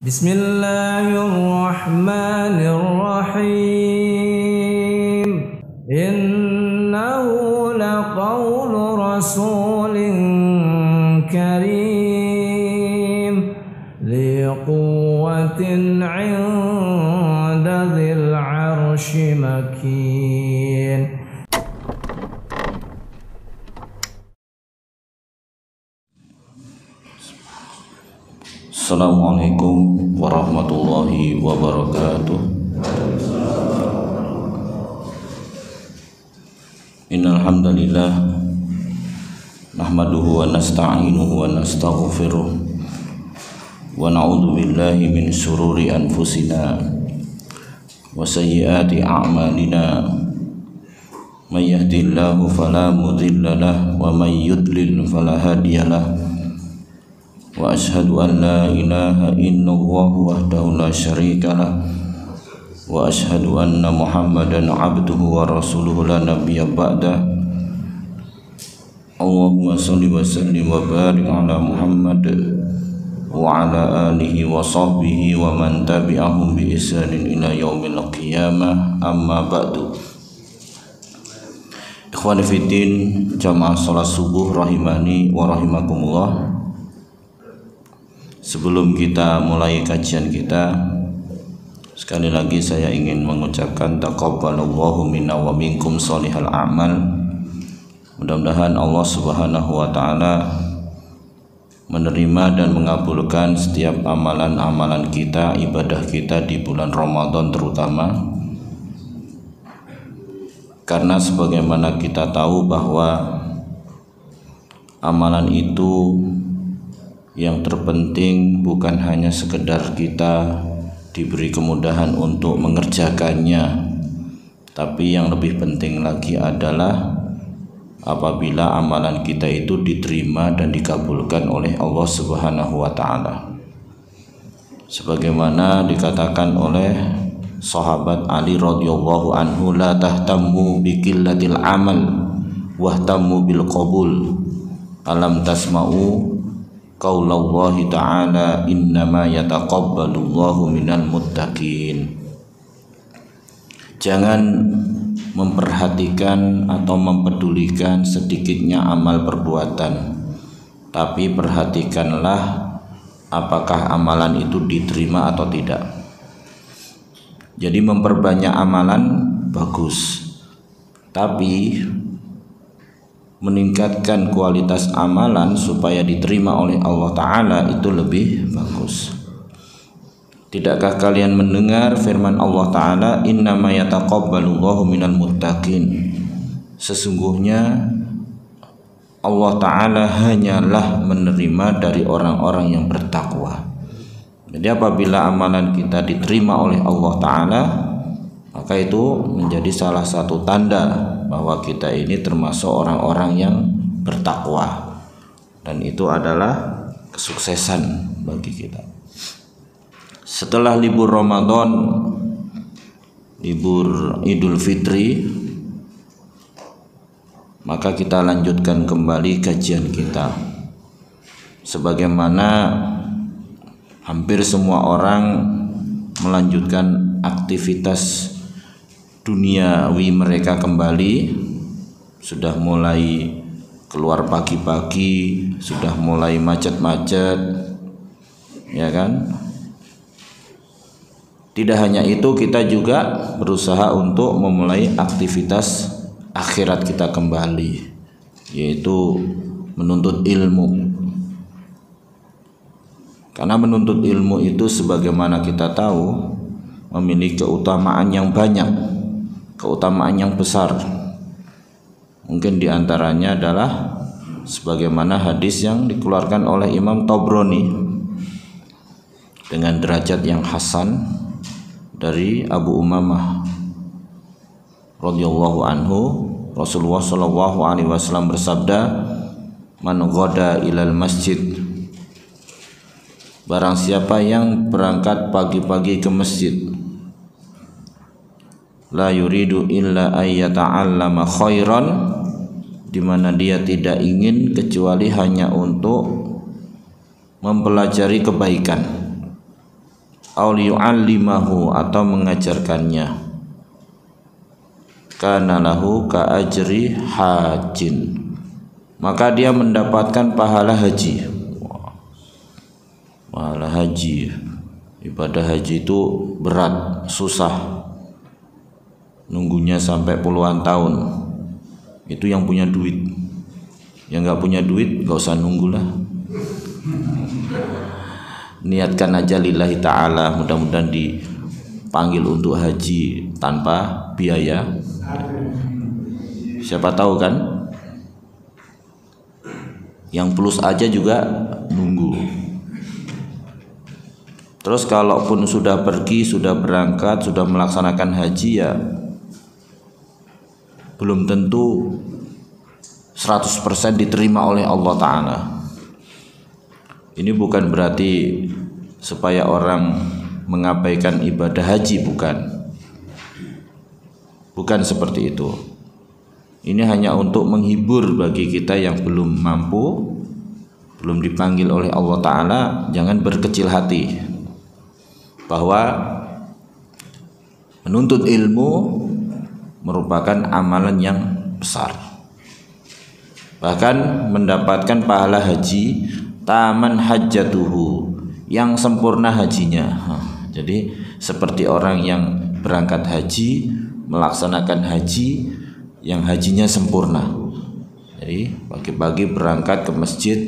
Bismillahirrahmanirrahim. Innahu laqawlu rasulin karim li quwwatin 'inda dzil 'arsy makin. Assalamualaikum warahmatullahi wabarakatuh. Innal hamdalillah nahmaduhu wa nasta'inuhu wa nastaghfiruh wa na'udzu billahi min shururi anfusina wa sayyiati a'malina. May yahdihillahu fala mudilla lahu wa may yudlil fala hadiyalah. Wa ashhadu an la ilaha illallah wahdahu la syarika lah wa ashhadu anna Muhammadan abduhu wa rasuluhu la nabiyya ba'dah. Allahumma shalli wa sallim wa barik ala Muhammad wa ala alihi wa sahbihi wa man tabi'ahum bi ihsanin ila yaumil qiyamah. Amma ba'du. Ikhwani fiddin, jamaah salat subuh rahimani wa rahimakumullah. Sebelum kita mulai kajian kita, sekali lagi saya ingin mengucapkan taqabbalallahu minna wa minkum sholihal a'mal. Mudah-mudahan Allah Subhanahu wa taala menerima dan mengabulkan setiap amalan-amalan kita, ibadah kita di bulan Ramadan terutama. Karena sebagaimana kita tahu bahwa amalan itu yang terpenting bukan hanya sekedar kita diberi kemudahan untuk mengerjakannya, tapi yang lebih penting lagi adalah apabila amalan kita itu diterima dan dikabulkan oleh Allah Subhanahu wa taala. Sebagaimana dikatakan oleh sahabat Ali radhiyallahu anhu, la tahtammu biqillatil amal wahtammu bil qabul. Alam tasma'u qaulallahi ta'ala innama yataqabbalullahu minal muttaqin. Jangan memperhatikan atau mempedulikan sedikitnya amal perbuatan, tapi perhatikanlah apakah amalan itu diterima atau tidak. Jadi memperbanyak amalan bagus, tapi meningkatkan kualitas amalan supaya diterima oleh Allah Ta'ala itu lebih bagus. Tidakkah kalian mendengar firman Allah Ta'ala, innama yataqabbalullahu minal muttaqin? Sesungguhnya Allah Ta'ala hanyalah menerima dari orang-orang yang bertakwa. Jadi apabila amalan kita diterima oleh Allah Ta'ala, maka itu menjadi salah satu tanda bahwa kita ini termasuk orang-orang yang bertakwa, dan itu adalah kesuksesan bagi kita. Setelah libur Ramadan, libur Idul Fitri, maka kita lanjutkan kembali kajian kita. Sebagaimana hampir semua orang melanjutkan aktivitas duniawi mereka kembali, sudah mulai keluar pagi-pagi, sudah mulai macet-macet, ya kan? Tidak hanya itu, kita juga berusaha untuk memulai aktivitas akhirat kita kembali, yaitu menuntut ilmu. Karena menuntut ilmu itu sebagaimana kita tahu memiliki keutamaan yang banyak, keutamaan yang besar. Mungkin diantaranya adalah sebagaimana hadis yang dikeluarkan oleh Imam Tabrani dengan derajat yang hasan dari Abu Umamah radhiyallahu anhu, Rasulullah sallallahu alaihi wasallam bersabda, man ghada ilal masjid, barang siapa yang berangkat pagi-pagi ke masjid, la yuridu illa ayyata'allama khairan, di mana dia tidak ingin kecuali hanya untuk mempelajari kebaikan. aw liyu'allimahu atau mengajarkannya, kana lahu ka ajri hajin, maka dia mendapatkan pahala haji. Pahala haji, ibadah haji itu berat, susah, nunggunya sampai puluhan tahun. Itu yang punya duit. Yang nggak punya duit nggak usah nunggulah. Niatkan aja lillahi ta'ala, mudah-mudahan dipanggil untuk haji tanpa biaya. Siapa tahu kan, yang plus aja juga nunggu. Terus kalaupun sudah pergi, sudah berangkat, sudah melaksanakan haji, ya belum tentu 100% diterima oleh Allah Ta'ala. Ini bukan berarti supaya orang mengabaikan ibadah haji, bukan seperti itu. Ini hanya untuk menghibur bagi kita yang belum mampu, belum dipanggil oleh Allah Ta'ala. Jangan berkecil hati bahwa menuntut ilmu merupakan amalan yang besar, bahkan mendapatkan pahala haji taman hajjatuhu, yang sempurna hajinya. Jadi seperti orang yang berangkat haji, melaksanakan haji yang hajinya sempurna. Jadi pagi-pagi berangkat ke masjid,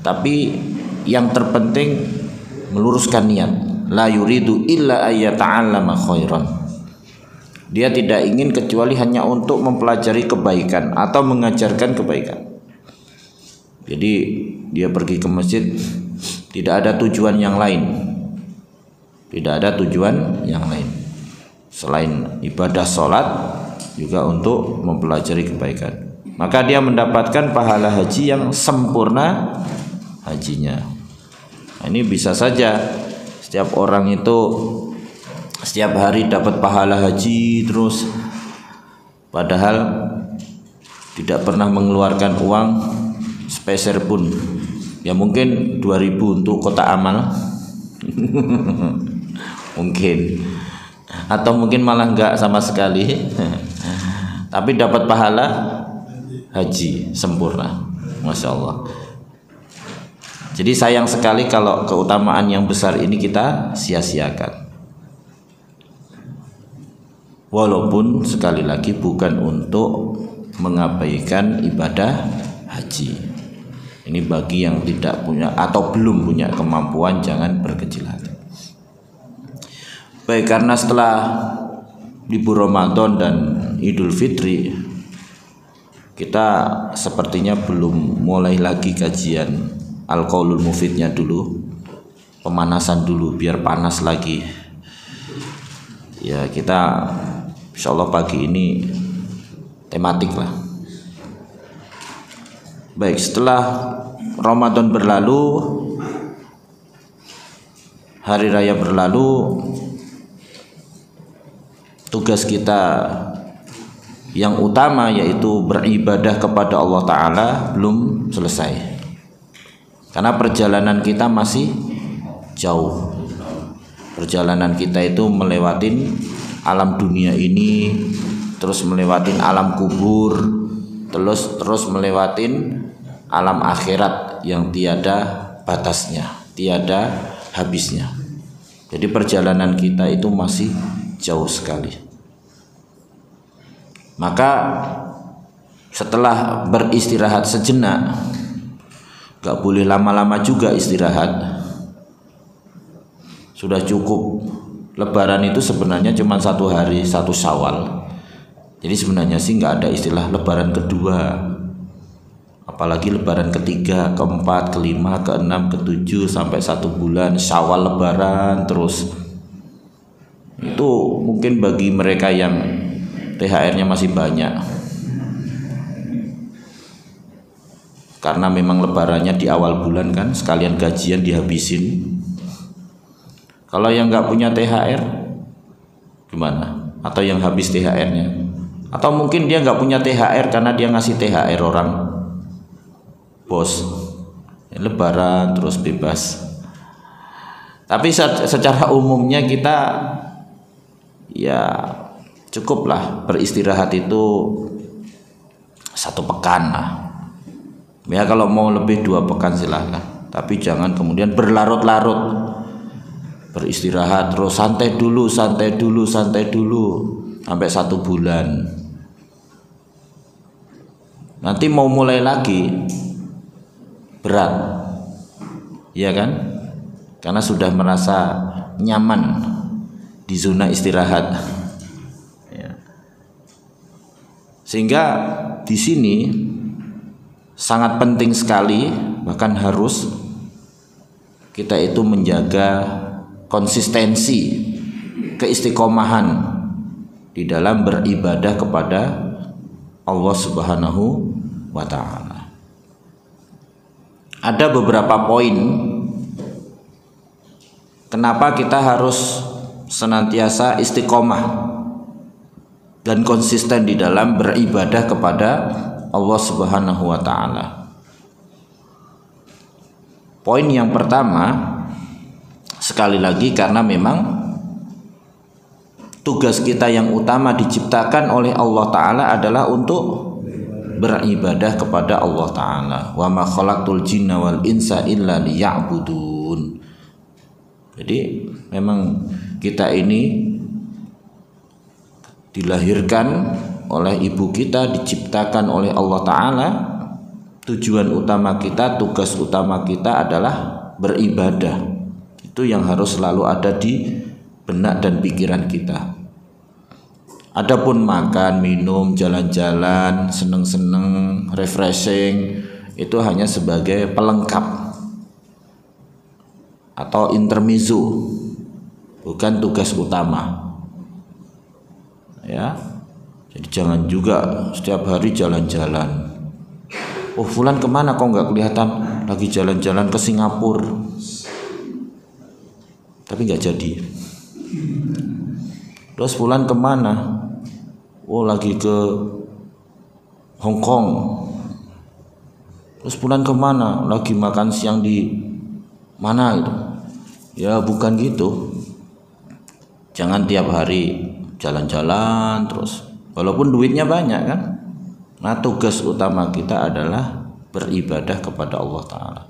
tapi yang terpenting meluruskan niat. La yuridu illa ayyata'allama khairan. Dia tidak ingin kecuali hanya untuk mempelajari kebaikan atau mengajarkan kebaikan. Jadi dia pergi ke masjid tidak ada tujuan yang lain. Tidak ada tujuan yang lain selain ibadah sholat, juga untuk mempelajari kebaikan. Maka dia mendapatkan pahala haji yang sempurna hajinya. Nah, ini bisa saja setiap orang itu setiap hari dapat pahala haji terus, padahal tidak pernah mengeluarkan uang sepeser pun. Ya mungkin 2.000 untuk kotak amal mungkin, atau mungkin malah enggak sama sekali tapi dapat pahala haji sempurna. Masya Allah. Jadi sayang sekali kalau keutamaan yang besar ini kita sia-siakan. Walaupun sekali lagi bukan untuk mengabaikan ibadah haji. Ini bagi yang tidak punya atau belum punya kemampuan, jangan berkecil hati. Baik, karena setelah libur Ramadan dan Idul Fitri, kita sepertinya belum mulai lagi kajian Al-Qaulul Mufidnya dulu, pemanasan dulu biar panas lagi. Ya kita insyaallah pagi ini tematik lah. Baik, setelah Ramadan berlalu, hari raya berlalu, tugas kita yang utama yaitu beribadah kepada Allah Ta'ala belum selesai, karena perjalanan kita masih jauh. Perjalanan kita itu melewatin alam dunia ini, terus melewatin alam kubur, terus melewatin alam akhirat yang tiada batasnya, tiada habisnya. Jadi perjalanan kita itu masih jauh sekali. Maka setelah beristirahat sejenak, gak boleh lama-lama juga istirahat. Sudah cukup. Lebaran itu sebenarnya cuma 1 hari, 1 Syawal. Jadi sebenarnya sih nggak ada istilah lebaran kedua, apalagi lebaran ketiga, keempat, kelima, keenam, ketujuh sampai 1 bulan Syawal lebaran terus. Itu mungkin bagi mereka yang THR-nya masih banyak, karena memang lebarannya di awal bulan kan, sekalian gajian dihabisin. Kalau yang nggak punya THR gimana? Atau yang habis THR-nya? Atau mungkin dia nggak punya THR karena dia ngasih THR orang bos, lebaran terus bebas. Tapi secara umumnya kita ya cukuplah beristirahat itu 1 pekan lah. Ya kalau mau lebih 2 pekan silahkan. Tapi jangan kemudian berlarut-larut. Beristirahat terus santai dulu sampai 1 bulan. Nanti mau mulai lagi berat. Iya kan? Karena sudah merasa nyaman di zona istirahat. Ya. Sehingga di sini sangat penting sekali, bahkan harus kita itu menjaga konsistensi, keistiqomahan di dalam beribadah kepada Allah Subhanahu wa ta'ala. Ada beberapa poin kenapa kita harus senantiasa istiqomah dan konsisten di dalam beribadah kepada Allah Subhanahu wa ta'ala. Poin yang pertama, sekali lagi karena memang tugas kita yang utama diciptakan oleh Allah ta'ala adalah untuk beribadah kepada Allah ta'ala. Wa ma khalaqtul jinna wal insa illa liya'budun. Jadi memang kita ini dilahirkan oleh ibu kita, diciptakan oleh Allah ta'ala. Tujuan utama kita, tugas utama kita adalah beribadah. Itu yang harus selalu ada di benak dan pikiran kita. Adapun makan, minum, jalan-jalan, seneng-seneng, refreshing, itu hanya sebagai pelengkap atau intermezzo, bukan tugas utama. Ya, jadi jangan juga setiap hari jalan-jalan. Oh, fulan kemana kok nggak kelihatan? Lagi jalan-jalan ke Singapura, tapi nggak jadi. Terus fulan kemana? Oh, lagi ke Hong Kong. Terus fulan kemana? Lagi makan siang di mana itu? Ya bukan gitu. Jangan tiap hari jalan-jalan terus, walaupun duitnya banyak kan. Nah, tugas utama kita adalah beribadah kepada Allah ta'ala.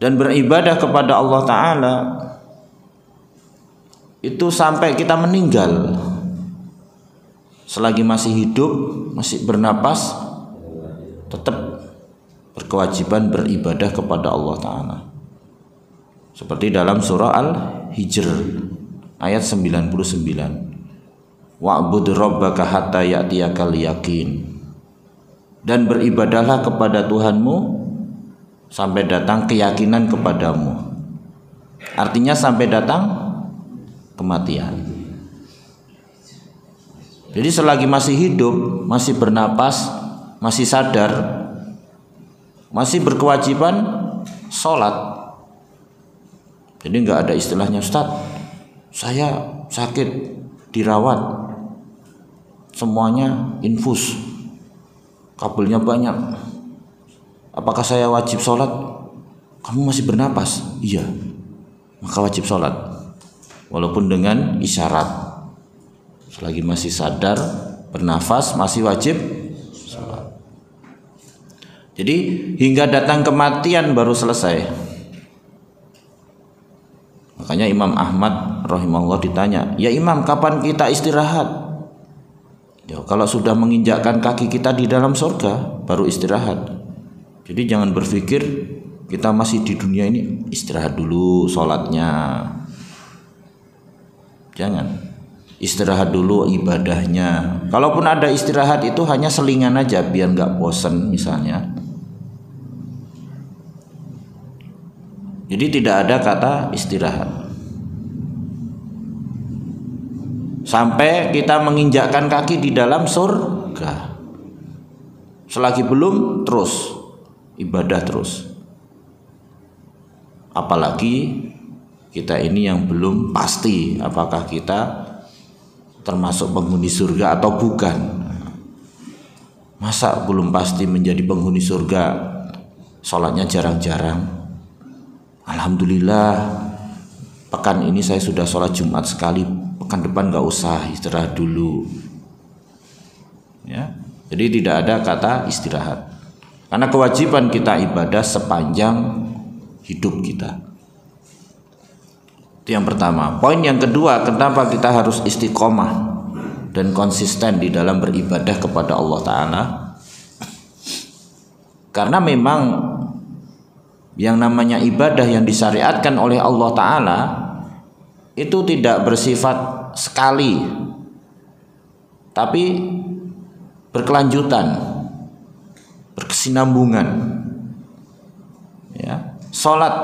Dan beribadah kepada Allah ta'ala itu sampai kita meninggal. Selagi masih hidup, masih bernapas, tetap berkewajiban beribadah kepada Allah ta'ala. Seperti dalam surah Al-Hijr ayat 99. Wa'bud rabbaka hatta ya'tiyakal yaqin. Dan beribadahlah kepada Tuhanmu sampai datang keyakinan kepadamu. Artinya sampai datang kematian. Jadi selagi masih hidup, masih bernapas, masih sadar, masih berkewajiban sholat. Jadi nggak ada istilahnya, Ustaz, saya sakit dirawat, semuanya infus, kabelnya banyak, apakah saya wajib sholat? Kamu masih bernapas? Iya, maka wajib sholat, walaupun dengan isyarat. Selagi masih sadar, bernafas, masih wajib sholat. Jadi hingga datang kematian baru selesai. Makanya Imam Ahmad rahimahullah ditanya, ya Imam, kapan kita istirahat? Ya, kalau sudah menginjakkan kaki kita di dalam surga baru istirahat. Jadi jangan berpikir kita masih di dunia ini istirahat dulu sholatnya. Jangan. Istirahat dulu ibadahnya. Kalaupun ada istirahat itu hanya selingan aja biar nggak bosan misalnya. Jadi tidak ada kata istirahat sampai kita menginjakkan kaki di dalam surga. Selagi belum, terus ibadah terus. Apalagi kita ini yang belum pasti apakah kita termasuk penghuni surga atau bukan. Masa belum pasti menjadi penghuni surga, sholatnya jarang-jarang, Alhamdulillah, pekan ini saya sudah sholat Jumat sekali, pekan depan gak usah, istirahat dulu. Ya, jadi tidak ada kata istirahat. Karena kewajiban kita ibadah sepanjang hidup kita. Itu yang pertama. Poin yang kedua, kenapa kita harus istiqomah dan konsisten di dalam beribadah kepada Allah Ta'ala? Karena memang yang namanya ibadah yang disyariatkan oleh Allah Ta'ala itu tidak bersifat sekali, tapi berkelanjutan, berkesinambungan. Ya, sholat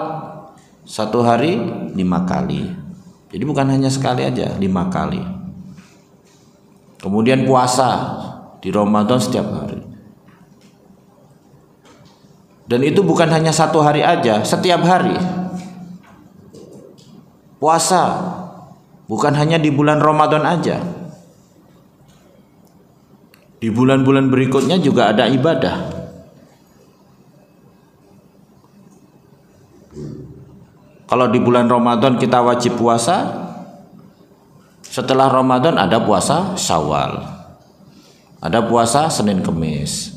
satu hari 5 kali. Jadi bukan hanya sekali aja, 5 kali. Kemudian puasa di Ramadan setiap hari. Dan itu bukan hanya satu hari aja, setiap hari. Puasa bukan hanya di bulan Ramadan aja. Di bulan-bulan berikutnya juga ada ibadah. Kalau di bulan Ramadan kita wajib puasa, setelah Ramadan ada puasa Syawal, ada puasa Senin Kemis,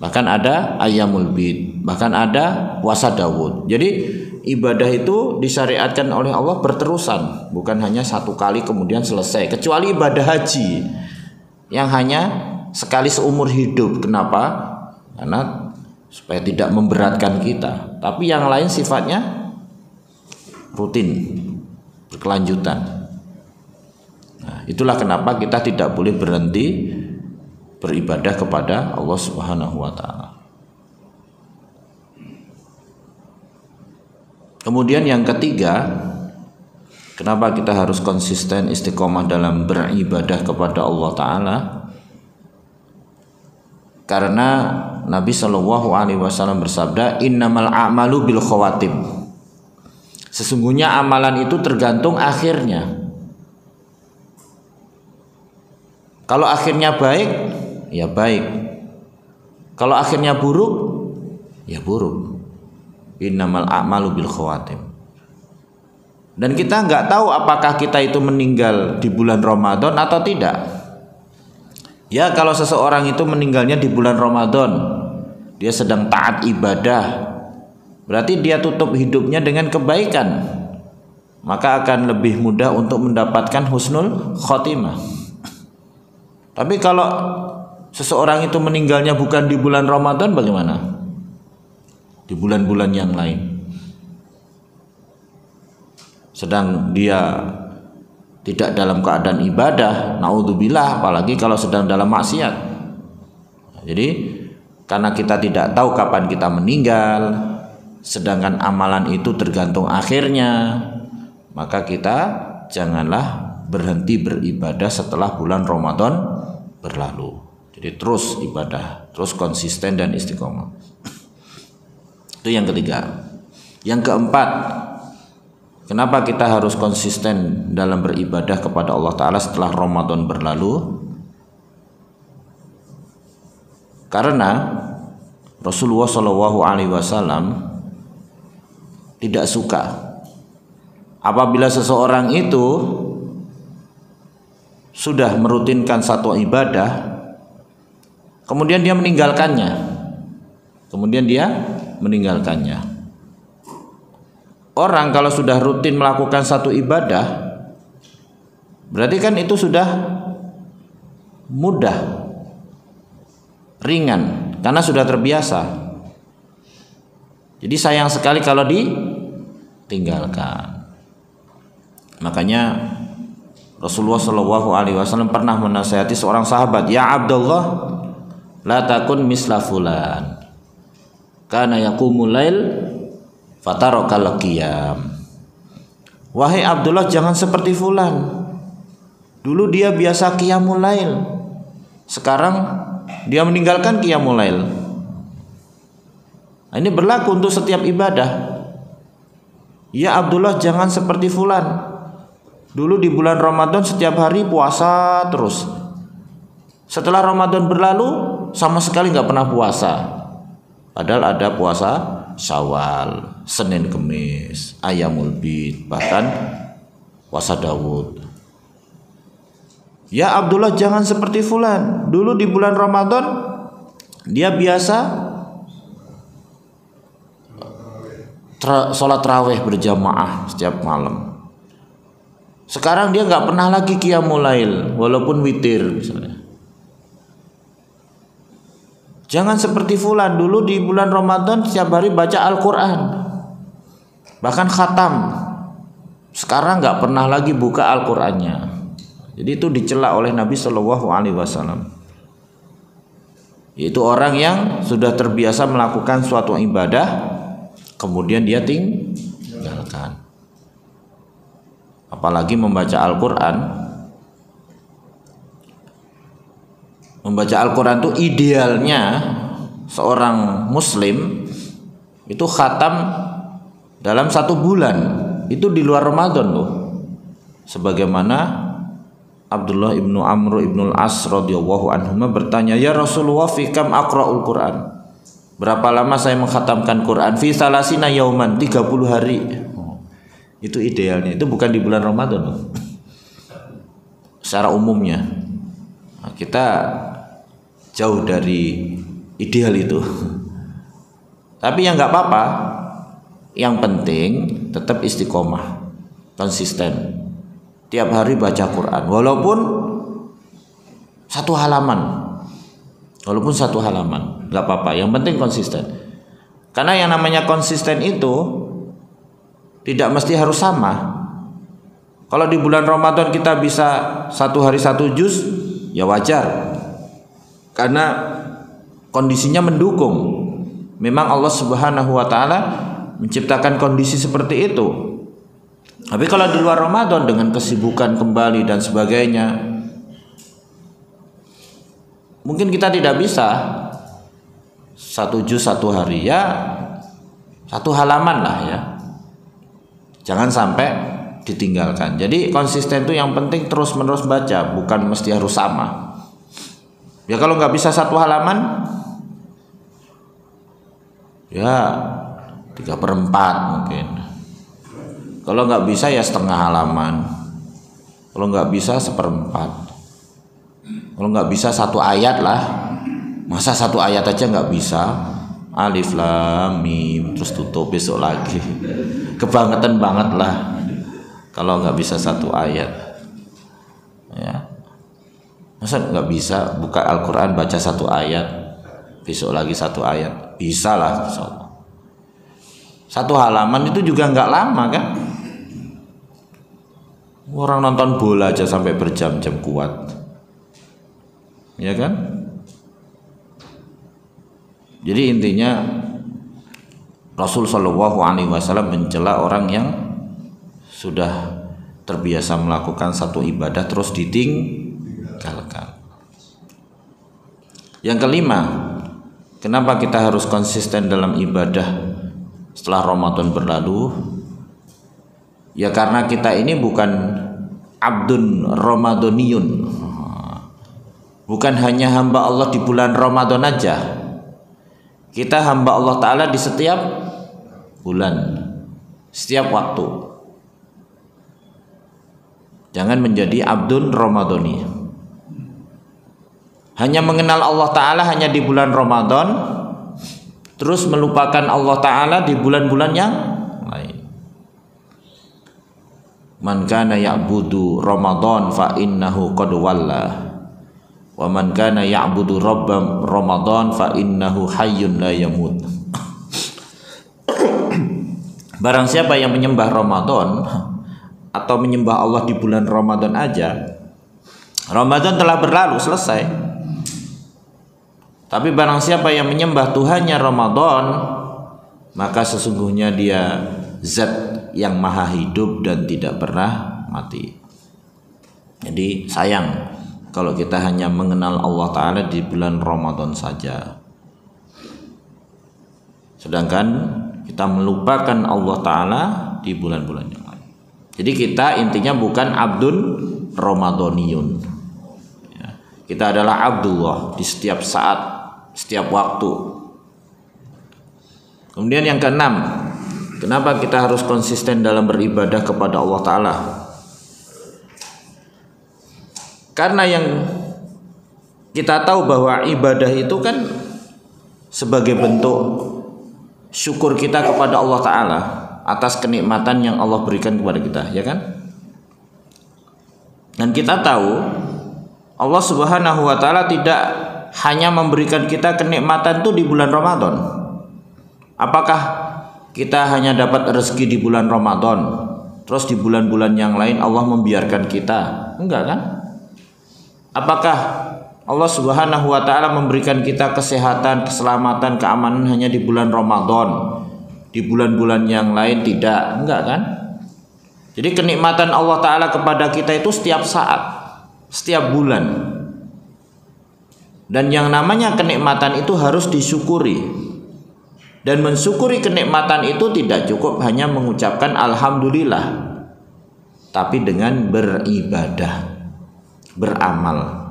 bahkan ada Ayyamul Bid, bahkan ada puasa Daud. Jadi ibadah itu disyariatkan oleh Allah berterusan, bukan hanya satu kali kemudian selesai. Kecuali ibadah haji yang hanya sekali seumur hidup. Kenapa? Karena supaya tidak memberatkan kita. Tapi yang lain sifatnya rutin, berkelanjutan. Nah, itulah kenapa kita tidak boleh berhenti beribadah kepada Allah Subhanahu wa Ta'ala. Kemudian yang ketiga, kenapa kita harus konsisten istiqomah dalam beribadah kepada Allah Ta'ala? Karena Nabi Shallallahu Alaihi Wasallam bersabda, innamal a'malu bil khawatim. Sesungguhnya amalan itu tergantung akhirnya. Kalau akhirnya baik, ya baik. Kalau akhirnya buruk, ya buruk. Innamal a'malu bil khawatim. Dan kita nggak tahu apakah kita itu meninggal di bulan Ramadan atau tidak. Ya, kalau seseorang itu meninggalnya di bulan Ramadan, dia sedang taat ibadah, berarti dia tutup hidupnya dengan kebaikan, maka akan lebih mudah untuk mendapatkan husnul khotimah. Tapi kalau seseorang itu meninggalnya bukan di bulan Ramadan, bagaimana? Di bulan-bulan yang lain, sedang dia tidak dalam keadaan ibadah, naudzubillah, apalagi kalau sedang dalam maksiat. Jadi karena kita tidak tahu kapan kita meninggal, sedangkan amalan itu tergantung akhirnya, maka kita janganlah berhenti beribadah setelah bulan Ramadan berlalu. Jadi terus ibadah, terus konsisten dan istiqomah. Itu yang ketiga. Yang keempat, kenapa kita harus konsisten dalam beribadah kepada Allah Ta'ala setelah Ramadan berlalu? Karena Rasulullah SAW tidak suka apabila seseorang itu sudah merutinkan satu ibadah, kemudian dia meninggalkannya. Orang kalau sudah rutin melakukan satu ibadah, berarti kan itu sudah mudah, ringan, karena sudah terbiasa. Jadi sayang sekali kalau ditinggalkan. Makanya Rasulullah SAW pernah menasihati seorang sahabat, ya Abdullah, la takun misla fulan, kana yaqumul lail fatarakal qiyam. Wahai Abdullah, jangan seperti fulan. Dulu dia biasa qiyamul lail, sekarang dia meninggalkan qiyamul lail. Nah, ini berlaku untuk setiap ibadah. Ya Abdullah, jangan seperti fulan. Dulu di bulan Ramadan setiap hari puasa terus. Setelah Ramadan berlalu sama sekali nggak pernah puasa. Padahal ada puasa Syawal, Senin Kemis, Ayyamul Bid, bahkan puasa Daud. Ya Abdullah, jangan seperti fulan. Dulu di bulan Ramadan dia biasa sholat raweh berjamaah setiap malam. Sekarang dia nggak pernah lagi qiyamul lail walaupun witir misalnya. Jangan seperti fulan, dulu di bulan Ramadan setiap hari baca Al-Quran, bahkan khatam. Sekarang nggak pernah lagi buka Al-Qurannya. Jadi itu dicela oleh Nabi Shallallahu Alaihi Wasallam. Yaitu orang yang sudah terbiasa melakukan suatu ibadah, kemudian dia tinggalkan. Apalagi membaca Al-Quran. Membaca Al-Quran itu idealnya seorang muslim itu khatam dalam 1 bulan. Itu di luar Ramadan loh. Sebagaimana Abdullah ibnu Amr ibnu al-As radhiyallahu anhuma bertanya, ya Rasulullah, fi kam aqra'ul Quran? Berapa lama saya mengkhatamkan Quran? Fi salasina yauman, 30 hari. Itu idealnya. Itu bukan di bulan Ramadan loh. Secara umumnya. Nah, kita jauh dari ideal itu. Tapi yang nggak apa-apa. Yang penting tetap istiqomah, konsisten. Tiap hari baca Quran, walaupun 1 halaman. Walaupun 1 halaman, nggak apa-apa. Yang penting konsisten. Karena yang namanya konsisten itu tidak mesti harus sama. Kalau di bulan Ramadan kita bisa 1 hari 1 juz, ya wajar. Karena kondisinya mendukung. Memang Allah Subhanahu wa taala menciptakan kondisi seperti itu. Tapi kalau di luar Ramadan dengan kesibukan kembali dan sebagainya, mungkin kita tidak bisa 1 juz 1 hari, ya 1 halaman lah ya. Jangan sampai ditinggalkan. Jadi konsisten itu yang penting terus menerus baca, bukan mesti harus sama. Ya kalau nggak bisa 1 halaman, ya 3/4 mungkin. Kalau nggak bisa ya setengah halaman. Kalau nggak bisa 1/4. Kalau nggak bisa 1 ayat lah. Masa 1 ayat aja nggak bisa? Alif lam mim terus tutup, besok lagi. Kebangetan banget lah kalau nggak bisa 1 ayat. Ya. Masa nggak bisa buka Al-Quran baca 1 ayat, besok lagi 1 ayat? Bisa lah. 1 halaman itu juga nggak lama kan? Orang nonton bola aja sampai berjam-jam kuat, ya kan? Jadi intinya Rasul Shallallahu Alaihi Wasallam mencela orang yang sudah terbiasa melakukan 1 ibadah terus ditinggalkan. Yang kelima, kenapa kita harus konsisten dalam ibadah setelah Ramadan berlalu? Ya karena kita ini bukan abdun Ramadhaniyun, bukan hanya hamba Allah di bulan Ramadan aja. Kita hamba Allah Ta'ala di setiap bulan, setiap waktu. Jangan menjadi abdun Ramadhani, hanya mengenal Allah Ta'ala hanya di bulan Ramadan, terus melupakan Allah Ta'ala di bulan-bulan yang lain. Man kana ya'budu Ramadan fa innahu qad walla, wa man kana ya'budu Rabb Ramadan fa innahu hayyun la yamut. Barang siapa yang menyembah Ramadan atau menyembah Allah di bulan Ramadan aja, Ramadan telah berlalu, selesai. Tapi barang siapa yang menyembah Tuhannya Ramadan, maka sesungguhnya dia zat yang maha hidup dan tidak pernah mati. Jadi sayang kalau kita hanya mengenal Allah Ta'ala di bulan Ramadan saja, sedangkan kita melupakan Allah Ta'ala di bulan-bulan yang lain. Jadi kita intinya bukan abdun Ramadhaniyun ya. Kita adalah Abdullah di setiap saat, setiap waktu. Kemudian yang keenam, Kenapa kita harus konsisten dalam beribadah kepada Allah Ta'ala? Karena yang kita tahu bahwa ibadah itu kan sebagai bentuk syukur kita kepada Allah Ta'ala atas kenikmatan yang Allah berikan kepada kita, ya kan? Dan kita tahu Allah Subhanahu wa Ta'ala tidak hanya memberikan kita kenikmatan itu di bulan Ramadan. Apakah kita hanya dapat rezeki di bulan Ramadan, terus di bulan-bulan yang lain Allah membiarkan kita? Enggak kan? Apakah Allah Subhanahu wa Ta'ala memberikan kita kesehatan, keselamatan, keamanan hanya di bulan Ramadan, di bulan-bulan yang lain tidak? Enggak kan? Jadi kenikmatan Allah Ta'ala kepada kita itu setiap saat, setiap bulan. Dan yang namanya kenikmatan itu harus disyukuri. Dan mensyukuri kenikmatan itu tidak cukup hanya mengucapkan alhamdulillah, tapi dengan beribadah, beramal.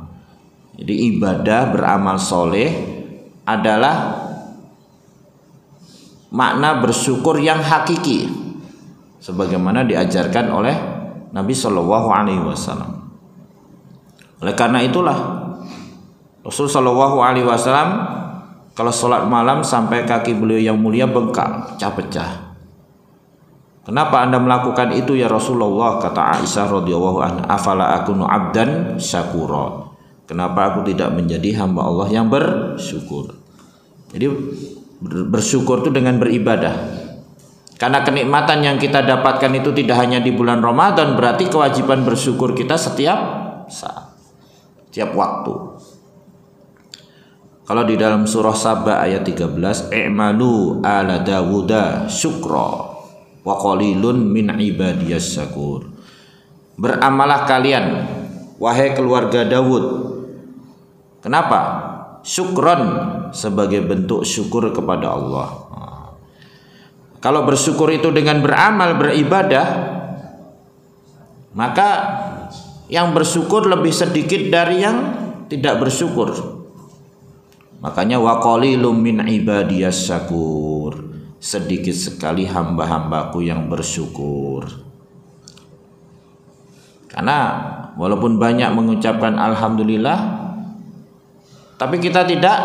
Jadi ibadah, beramal soleh adalah makna bersyukur yang hakiki, sebagaimana diajarkan oleh Nabi Shallallahu Alaihi Wasallam. Oleh karena itulah Rasul Shallallahu Alaihi Wasallam kalau sholat malam sampai kaki beliau yang mulia bengkak, pecah-pecah. Kenapa Anda melakukan itu ya Rasulullah? Kata Aisyah radhiyallahu anha, afala akunu abdan syakura. Kenapa aku tidak menjadi hamba Allah yang bersyukur? Jadi bersyukur itu dengan beribadah. Karena kenikmatan yang kita dapatkan itu tidak hanya di bulan Ramadan, berarti kewajiban bersyukur kita setiap saat, setiap waktu. Kalau di dalam surah Saba ayat 13, i'malu ala Dawuda syukra wa qalilun min ibadiyas syakur. Beramalah kalian wahai keluarga Dawud. Kenapa? Syukron, sebagai bentuk syukur kepada Allah. Kalau bersyukur itu dengan beramal, beribadah, maka yang bersyukur lebih sedikit dari yang tidak bersyukur. Makanya wa qalilum min ibadiyas syakur, sedikit sekali hamba-hambaku yang bersyukur. Karena walaupun banyak mengucapkan alhamdulillah, tapi kita tidak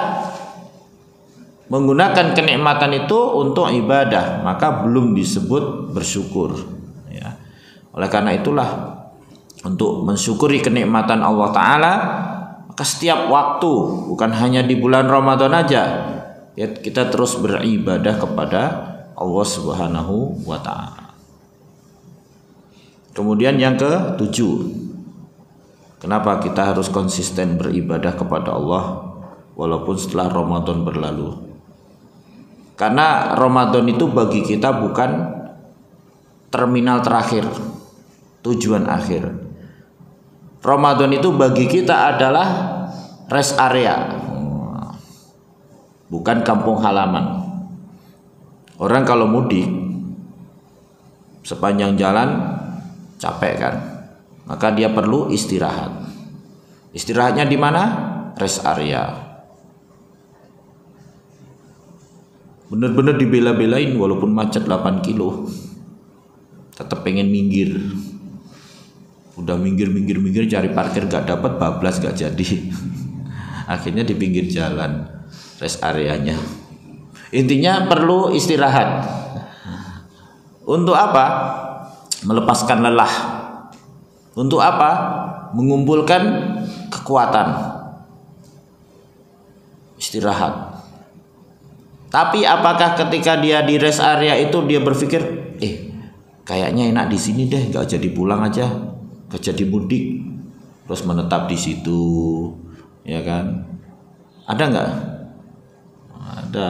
menggunakan kenikmatan itu untuk ibadah, maka belum disebut bersyukur, ya. Oleh karena itulah, untuk mensyukuri kenikmatan Allah Ta'ala, maka setiap waktu, bukan hanya di bulan Ramadan aja, ya, kita terus beribadah kepada Allah Subhanahu wa Ta'ala. Kemudian yang ke-7, kenapa kita harus konsisten beribadah kepada Allah walaupun setelah Ramadan berlalu? Karena Ramadan itu bagi kita bukan terminal terakhir, tujuan akhir. Ramadan itu bagi kita adalah rest area, bukan kampung halaman. Orang kalau mudik sepanjang jalan capek kan, maka dia perlu istirahat. Istirahatnya di mana? Rest area. Bener-bener dibela-belain walaupun macet 8 kilo, tetap pengen minggir. Udah minggir cari parkir gak dapat, bablas gak jadi. Akhirnya di pinggir jalan rest areanya. Intinya perlu istirahat. Untuk apa? Melepaskan lelah. Untuk apa? Mengumpulkan kekuatan. Istirahat. Tapi apakah ketika dia di rest area itu dia berpikir, kayaknya enak di sini deh, gak jadi pulang aja, gak jadi mudik, terus menetap di situ, ya kan? Ada nggak? Ada.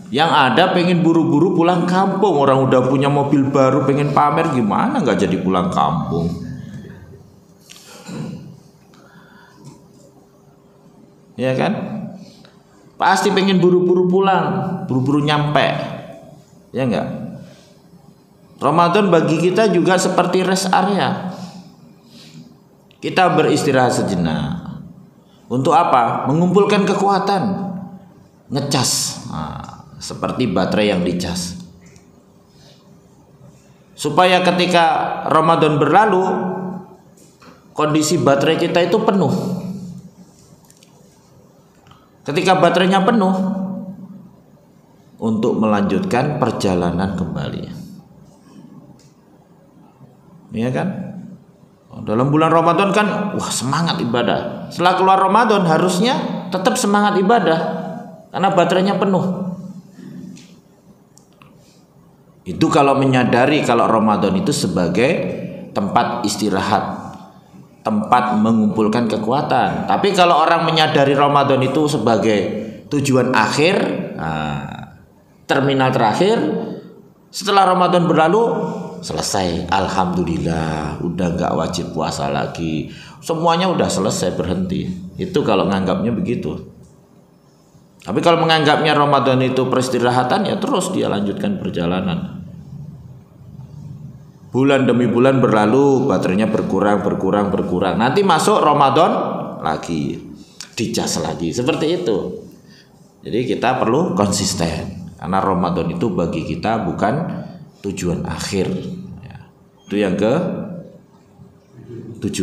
Yang ada pengen buru-buru pulang kampung. Orang udah punya mobil baru pengen pamer, gimana nggak jadi pulang kampung? Ya kan? Pasti pengen buru-buru pulang, buru-buru nyampe. Ya enggak? Ramadan bagi kita juga seperti rest area. Kita beristirahat sejenak. Untuk apa? Mengumpulkan kekuatan. Ngecas. Seperti baterai yang dicas. supaya ketika Ramadan berlalu kondisi baterai kita itu penuh. Ketika baterainya penuh, untuk melanjutkan perjalanan kembali. Iya kan? Dalam bulan Ramadan kan wah semangat ibadah. Setelah keluar Ramadan harusnya tetap semangat ibadah karena baterainya penuh. Itu kalau menyadari kalau Ramadan itu sebagai tempat istirahat, tempat mengumpulkan kekuatan. Tapi kalau orang menyadari Ramadan itu sebagai tujuan akhir, terminal terakhir, setelah Ramadan berlalu selesai, alhamdulillah, udah nggak wajib puasa lagi, semuanya udah selesai, berhenti. Itu kalau nganggapnya begitu. Tapi kalau menganggapnya Ramadan itu peristirahatan, ya terus dia lanjutkan perjalanan. Bulan demi bulan berlalu, baterainya berkurang. Nanti masuk Ramadan lagi, dicas lagi, seperti itu. Jadi kita perlu konsisten. Karena Ramadan itu bagi kita bukan tujuan akhir. Itu yang ke-7.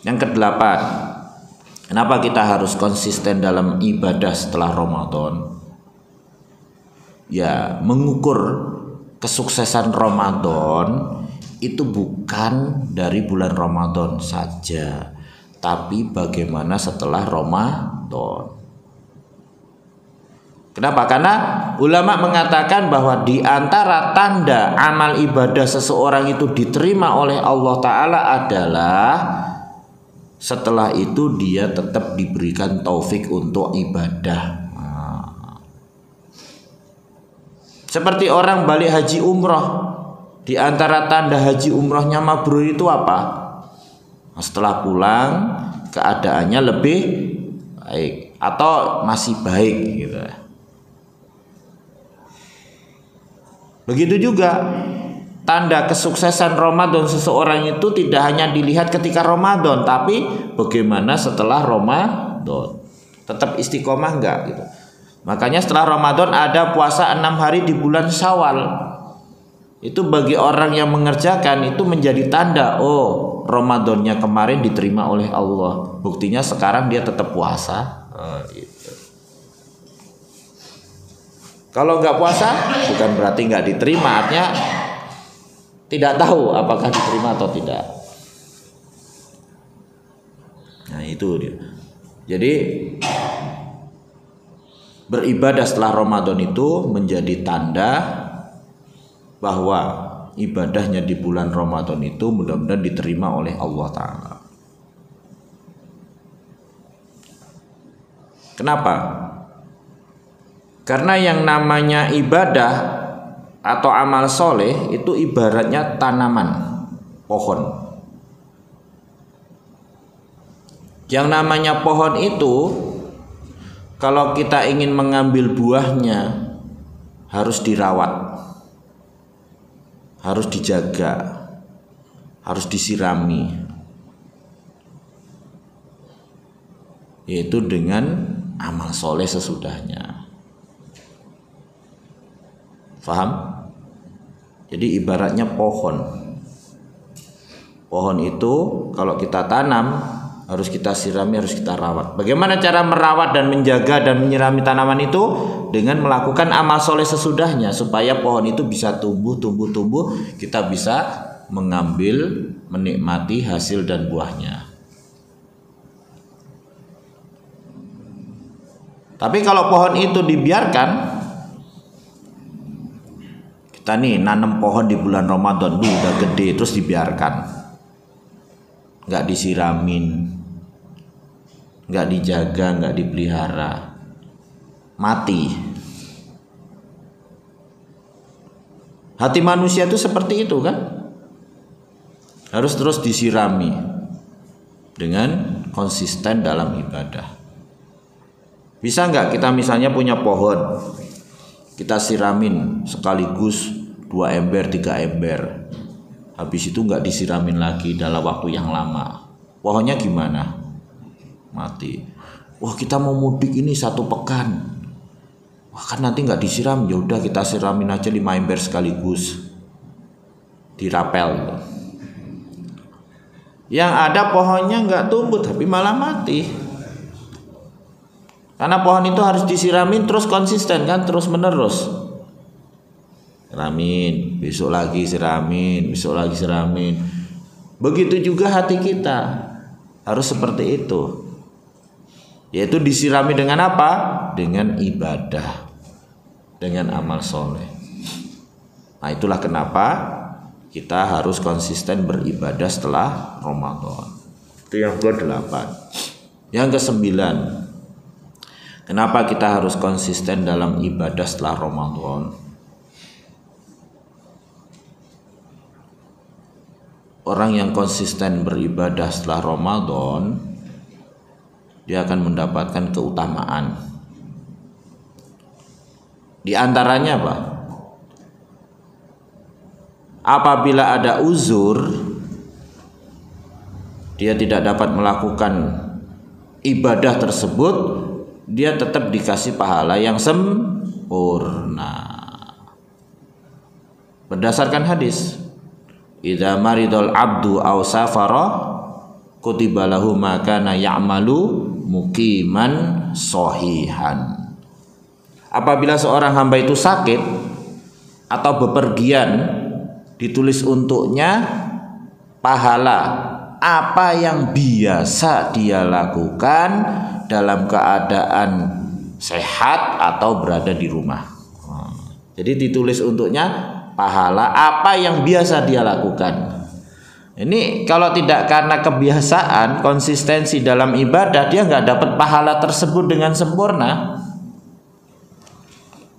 Yang ke-8, kenapa kita harus konsisten dalam ibadah setelah Ramadan? Ya, mengukur kesuksesan Ramadan itu bukan dari bulan Ramadan saja, tapi bagaimana setelah Ramadan. Kenapa? Karena ulama mengatakan bahwa di antara tanda amal ibadah seseorang itu diterima oleh Allah Ta'ala adalah setelah itu dia tetap diberikan taufik untuk ibadah. Seperti orang balik haji umroh, di antara tanda haji umrohnya mabrur itu apa? Setelah pulang keadaannya lebih baik atau masih baik gitu. Begitu juga tanda kesuksesan Ramadan seseorang itu tidak hanya dilihat ketika Ramadan, tapi bagaimana setelah Ramadan. Tetap istiqomah enggak gitu. Makanya setelah Ramadan ada puasa 6 hari di bulan Syawal. Itu bagi orang yang mengerjakan itu menjadi tanda, oh Ramadannya kemarin diterima oleh Allah. Buktinya sekarang dia tetap puasa. Gitu. Kalau nggak puasa bukan berarti nggak diterima, artinya tidak tahu apakah diterima atau tidak. Nah itu dia. Jadi beribadah setelah Ramadan itu menjadi tanda bahwa ibadahnya di bulan Ramadan itu mudah-mudahan diterima oleh Allah Ta'ala. Kenapa? Karena yang namanya ibadah atau amal soleh itu ibaratnya tanaman, pohon. Yang namanya pohon itu kalau kita ingin mengambil buahnya harus dirawat, harus dijaga, harus disirami, yaitu dengan amal soleh sesudahnya. Faham? Jadi ibaratnya pohon. Pohon itu kalau kita tanam harus kita sirami, harus kita rawat. Bagaimana cara merawat dan menjaga dan menyirami tanaman itu? Dengan melakukan amal soleh sesudahnya, supaya pohon itu bisa tumbuh, kita bisa mengambil, menikmati hasil dan buahnya. Tapi kalau pohon itu dibiarkan, kita nih nanam pohon di bulan Ramadan, udah gede terus dibiarkan, nggak disiramin, nggak dijaga, nggak dipelihara, mati. Hati manusia itu seperti itu kan, harus terus disirami dengan konsisten dalam ibadah. Bisa nggak kita misalnya punya pohon, kita siramin sekaligus 2 ember, 3 ember, habis itu nggak disiramin lagi dalam waktu yang lama, pohonnya gimana? Mati. Wah kita mau mudik ini 1 pekan, wah kan nanti nggak disiram, ya udah kita siramin aja 5 ember sekaligus. dirapel gitu. Yang ada pohonnya nggak tumbuh tapi malah mati. Karena pohon itu harus disiramin terus konsisten kan, terus menerus. Siramin, besok lagi siramin, besok lagi siramin. Begitu juga hati kita harus seperti itu. Yaitu disirami dengan apa? Dengan ibadah, dengan amal soleh. Nah itulah kenapa kita harus konsisten beribadah setelah Ramadan. Itu yang ke-8. Yang ke-9, kenapa kita harus konsisten dalam ibadah setelah Ramadan? Orang yang konsisten beribadah setelah Ramadan, dia akan mendapatkan keutamaan. Di antaranya apa? Apabila ada uzur, dia tidak dapat melakukan ibadah tersebut, dia tetap dikasih pahala yang sempurna. Berdasarkan hadis, idza maridul abdu aw safara kutiba lahu ma kana ya'malu muqiman shahihan. Apabila seorang hamba itu sakit atau bepergian, ditulis untuknya pahala apa yang biasa dia lakukan dalam keadaan sehat atau berada di rumah. Jadi ditulis untuknya pahala apa yang biasa dia lakukan. Ini kalau tidak karena kebiasaan, konsistensi dalam ibadah, dia nggak dapat pahala tersebut dengan sempurna.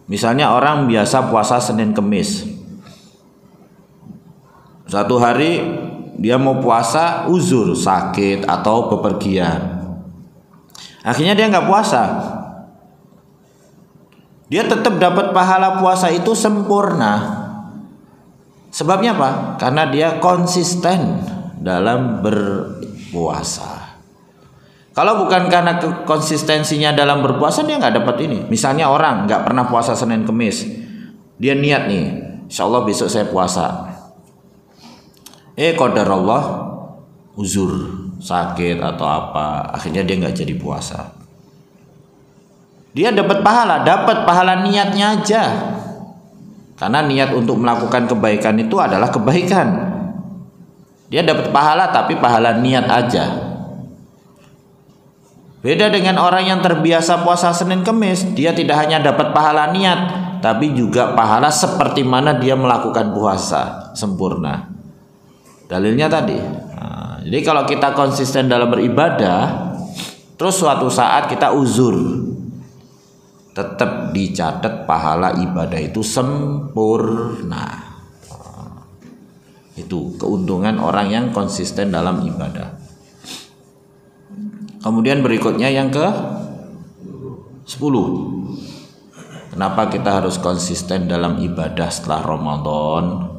Misalnya orang biasa puasa Senin Kemis, satu hari dia mau puasa uzur, sakit atau bepergian, akhirnya dia nggak puasa. Dia tetap dapat pahala puasa itu sempurna. Sebabnya apa? Karena dia konsisten dalam berpuasa. Kalau bukan karena konsistensinya dalam berpuasa, dia nggak dapat ini. Misalnya orang nggak pernah puasa Senin Kemis, dia niat nih, insya Allah besok saya puasa. Qadarullah uzur, sakit atau apa, akhirnya dia nggak jadi puasa. Dia dapat pahala niatnya aja. Karena niat untuk melakukan kebaikan itu adalah kebaikan. Dia dapat pahala tapi pahala niat aja. Beda dengan orang yang terbiasa puasa Senin Kemis, dia tidak hanya dapat pahala niat, tapi juga pahala seperti mana dia melakukan puasa sempurna. Dalilnya tadi. Nah, jadi kalau kita konsisten dalam beribadah, terus suatu saat kita uzur, tetap dicatat pahala ibadah itu sempurna. Itu keuntungan orang yang konsisten dalam ibadah. Kemudian berikutnya yang ke-10. Kenapa kita harus konsisten dalam ibadah setelah Ramadan?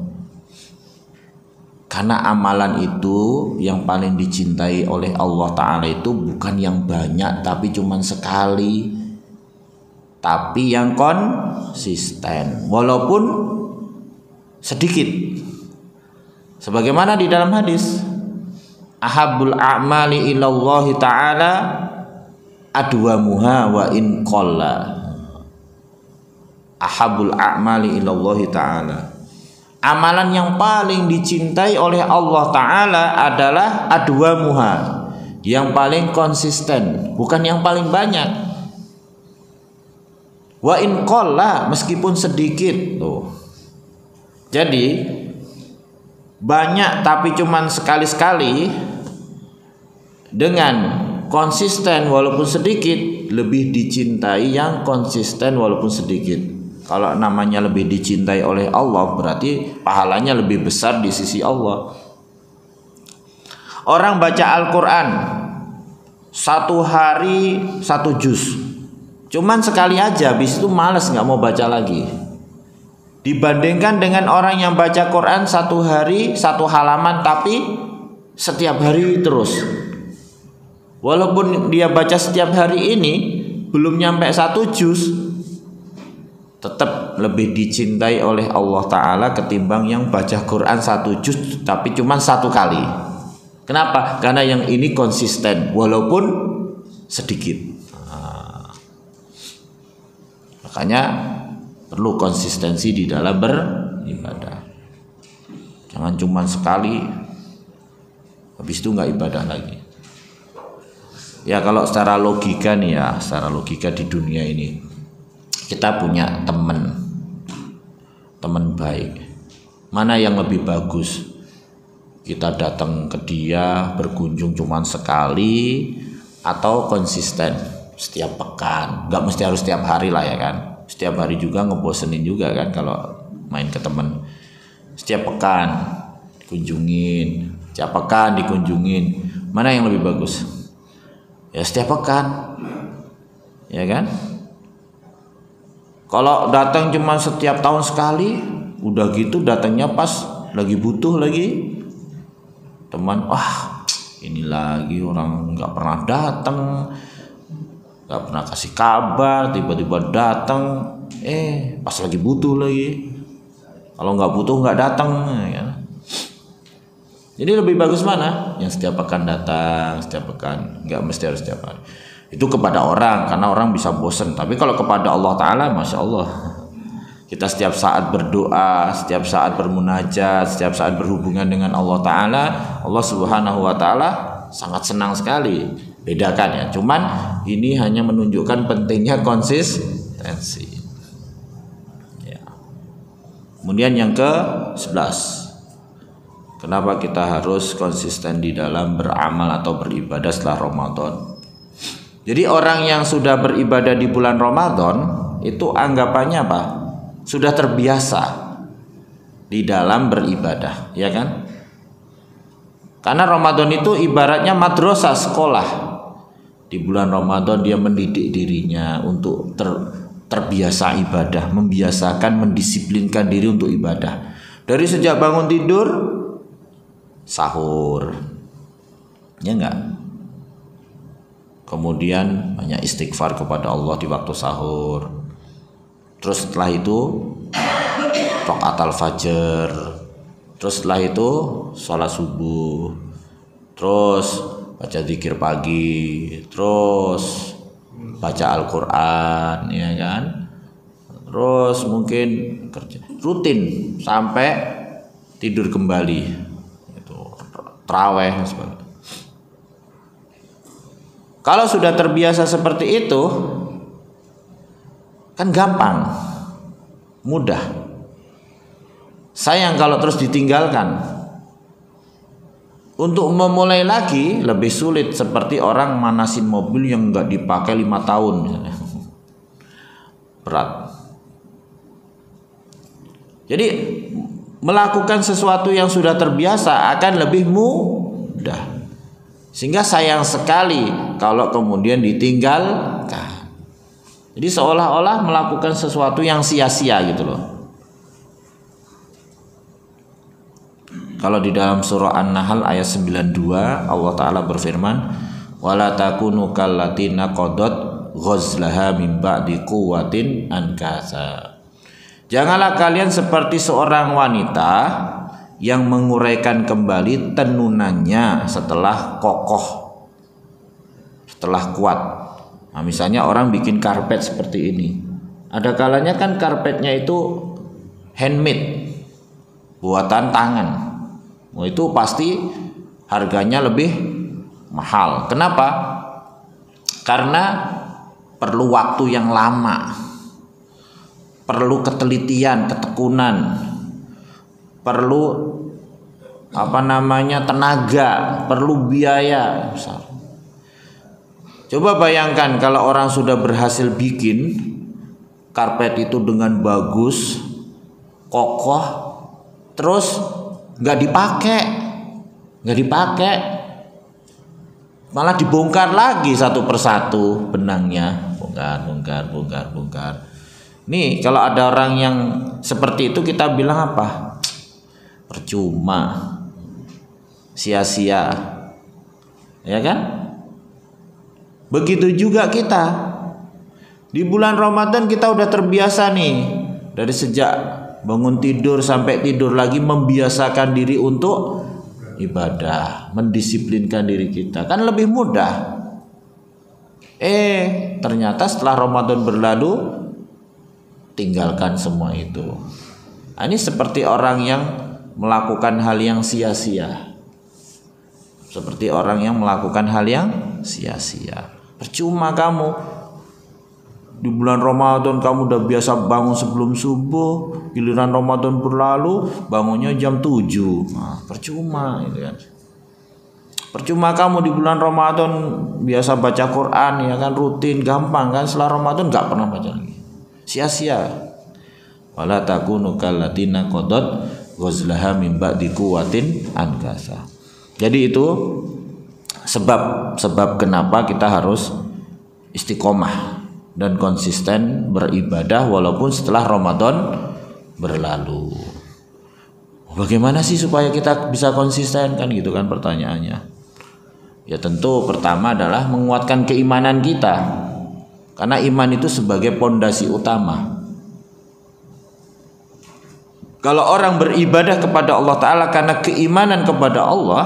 Karena amalan itu yang paling dicintai oleh Allah Ta'ala itu bukan yang banyak tapi cuma sekali, tapi yang konsisten walaupun sedikit. Sebagaimana di dalam hadis, ahabbul a'mali ilallahi ta'ala adwamuha wa in qalla. Ahabbul a'mali ilallahi ta'ala, amalan yang paling dicintai oleh Allah Ta'ala adalah adwamuha, yang paling konsisten, bukan yang paling banyak. Wa in qalla, meskipun sedikit tuh. Jadi banyak tapi cuman sekali-sekali dengan konsisten walaupun sedikit lebih dicintai yang konsisten walaupun sedikit. Kalau namanya lebih dicintai oleh Allah berarti pahalanya lebih besar di sisi Allah. Orang baca Al-Quran satu hari 1 juz, cuman sekali aja, habis itu malas nggak mau baca lagi. Dibandingkan dengan orang yang baca Quran 1 hari 1 halaman tapi setiap hari terus. Walaupun dia baca setiap hari ini belum nyampe 1 juz, tetap lebih dicintai oleh Allah Ta'ala ketimbang yang baca Quran 1 juz tapi cuma 1 kali. Kenapa? Karena yang ini konsisten walaupun sedikit. Makanya perlu konsistensi di dalam beribadah. Jangan cuma sekali habis itu nggak ibadah lagi. Ya kalau secara logika nih ya, secara logika di dunia ini kita punya teman baik. Mana yang lebih bagus? Kita datang ke dia berkunjung cuma sekali atau konsisten setiap pekan? Nggak mesti harus setiap hari lah ya kan. Setiap hari juga ngebosenin juga kan kalau main ke teman. Setiap pekan dikunjungin, setiap pekan dikunjungin. Mana yang lebih bagus? Ya setiap pekan, ya kan? Kalau datang cuma setiap tahun sekali, udah gitu datangnya pas lagi butuh lagi, teman, wah ini lagi orang nggak pernah datang, nggak pernah kasih kabar, tiba-tiba datang, pas lagi butuh lagi. Kalau nggak butuh nggak datang, ya. Jadi lebih bagus mana? Yang setiap pekan datang, setiap pekan, nggak mesti harus setiap hari. Itu kepada orang, karena orang bisa bosan. Tapi kalau kepada Allah Ta'ala, Masya Allah, kita setiap saat berdoa, setiap saat bermunajat, setiap saat berhubungan dengan Allah Ta'ala, Allah Subhanahu Wa Ta'ala sangat senang sekali. Bedakan ya, cuman ini hanya menunjukkan pentingnya konsistensi. Ya. Kemudian yang ke-11, kenapa kita harus konsisten di dalam beramal atau beribadah setelah Ramadan? Jadi orang yang sudah beribadah di bulan Ramadan itu anggapannya apa? Sudah terbiasa di dalam beribadah, ya kan? Karena Ramadan itu ibaratnya madrasah, sekolah. Di bulan Ramadan dia mendidik dirinya untuk terbiasa ibadah, membiasakan, mendisiplinkan diri untuk ibadah. Dari sejak bangun tidur, sahur, ya enggak? Kemudian banyak istighfar kepada Allah di waktu sahur. Terus setelah itu rakaat al-fajr. Terus setelah itu sholat subuh. Terus baca zikir pagi. Terus baca Al-Quran, ya kan? Terus mungkin kerja rutin sampai tidur kembali. Tarawih dan sebagainya. Kalau sudah terbiasa seperti itu kan gampang, mudah. Sayang kalau terus ditinggalkan. Untuk memulai lagi lebih sulit, seperti orang manasin mobil yang nggak dipakai 5 tahun misalnya. Berat. Jadi melakukan sesuatu yang sudah terbiasa akan lebih mudah. Sehingga sayang sekali kalau kemudian ditinggalkan. Jadi seolah-olah melakukan sesuatu yang sia-sia gitu loh. Kalau di dalam surah An-Nahl ayat 92 Allah Ta'ala berfirman, wala takunu kallati naqadat ghazlaha min ba'di quwwatin ankasa. Janganlah kalian seperti seorang wanita yang menguraikan kembali tenunannya setelah kokoh, setelah kuat. Nah, misalnya orang bikin karpet seperti ini. Ada kalanya kan karpetnya itu handmade, buatan tangan. Oh, itu pasti harganya lebih mahal. Kenapa? Karena perlu waktu yang lama, perlu ketelitian, ketekunan, perlu tenaga, perlu biaya besar. Coba bayangkan kalau orang sudah berhasil bikin karpet itu dengan bagus, kokoh, terus nggak dipakai, malah dibongkar lagi satu persatu benangnya, bongkar. Nih kalau ada orang yang seperti itu kita bilang apa? Percuma, sia-sia, ya kan? Begitu juga kita. Di bulan Ramadan kita udah terbiasa nih, dari sejak bangun tidur sampai tidur lagi membiasakan diri untuk ibadah, mendisiplinkan diri kita, kan lebih mudah. Ternyata setelah Ramadan berlalu tinggalkan semua itu. Ini seperti orang yang melakukan hal yang sia-sia. Seperti orang yang melakukan hal yang sia-sia. Percuma kamu di bulan Ramadan kamu udah biasa bangun sebelum subuh, giliran Ramadan berlalu bangunnya jam 7. Nah, percuma gitu kan. Percuma kamu di bulan Ramadan biasa baca Quran ya kan, rutin, gampang kan, setelah Ramadan enggak pernah baca lagi. Sia-sia. Wala takunu kallatina qadad ghazlaha min ba'di quwwatin ankasa. Jadi itu sebab kenapa kita harus istiqomah dan konsisten beribadah walaupun setelah Ramadan berlalu. Bagaimana sih supaya kita bisa konsisten, kan gitu kan pertanyaannya. Ya tentu pertama adalah menguatkan keimanan kita. Karena iman itu sebagai pondasi utama. Kalau orang beribadah kepada Allah Ta'ala karena keimanan kepada Allah,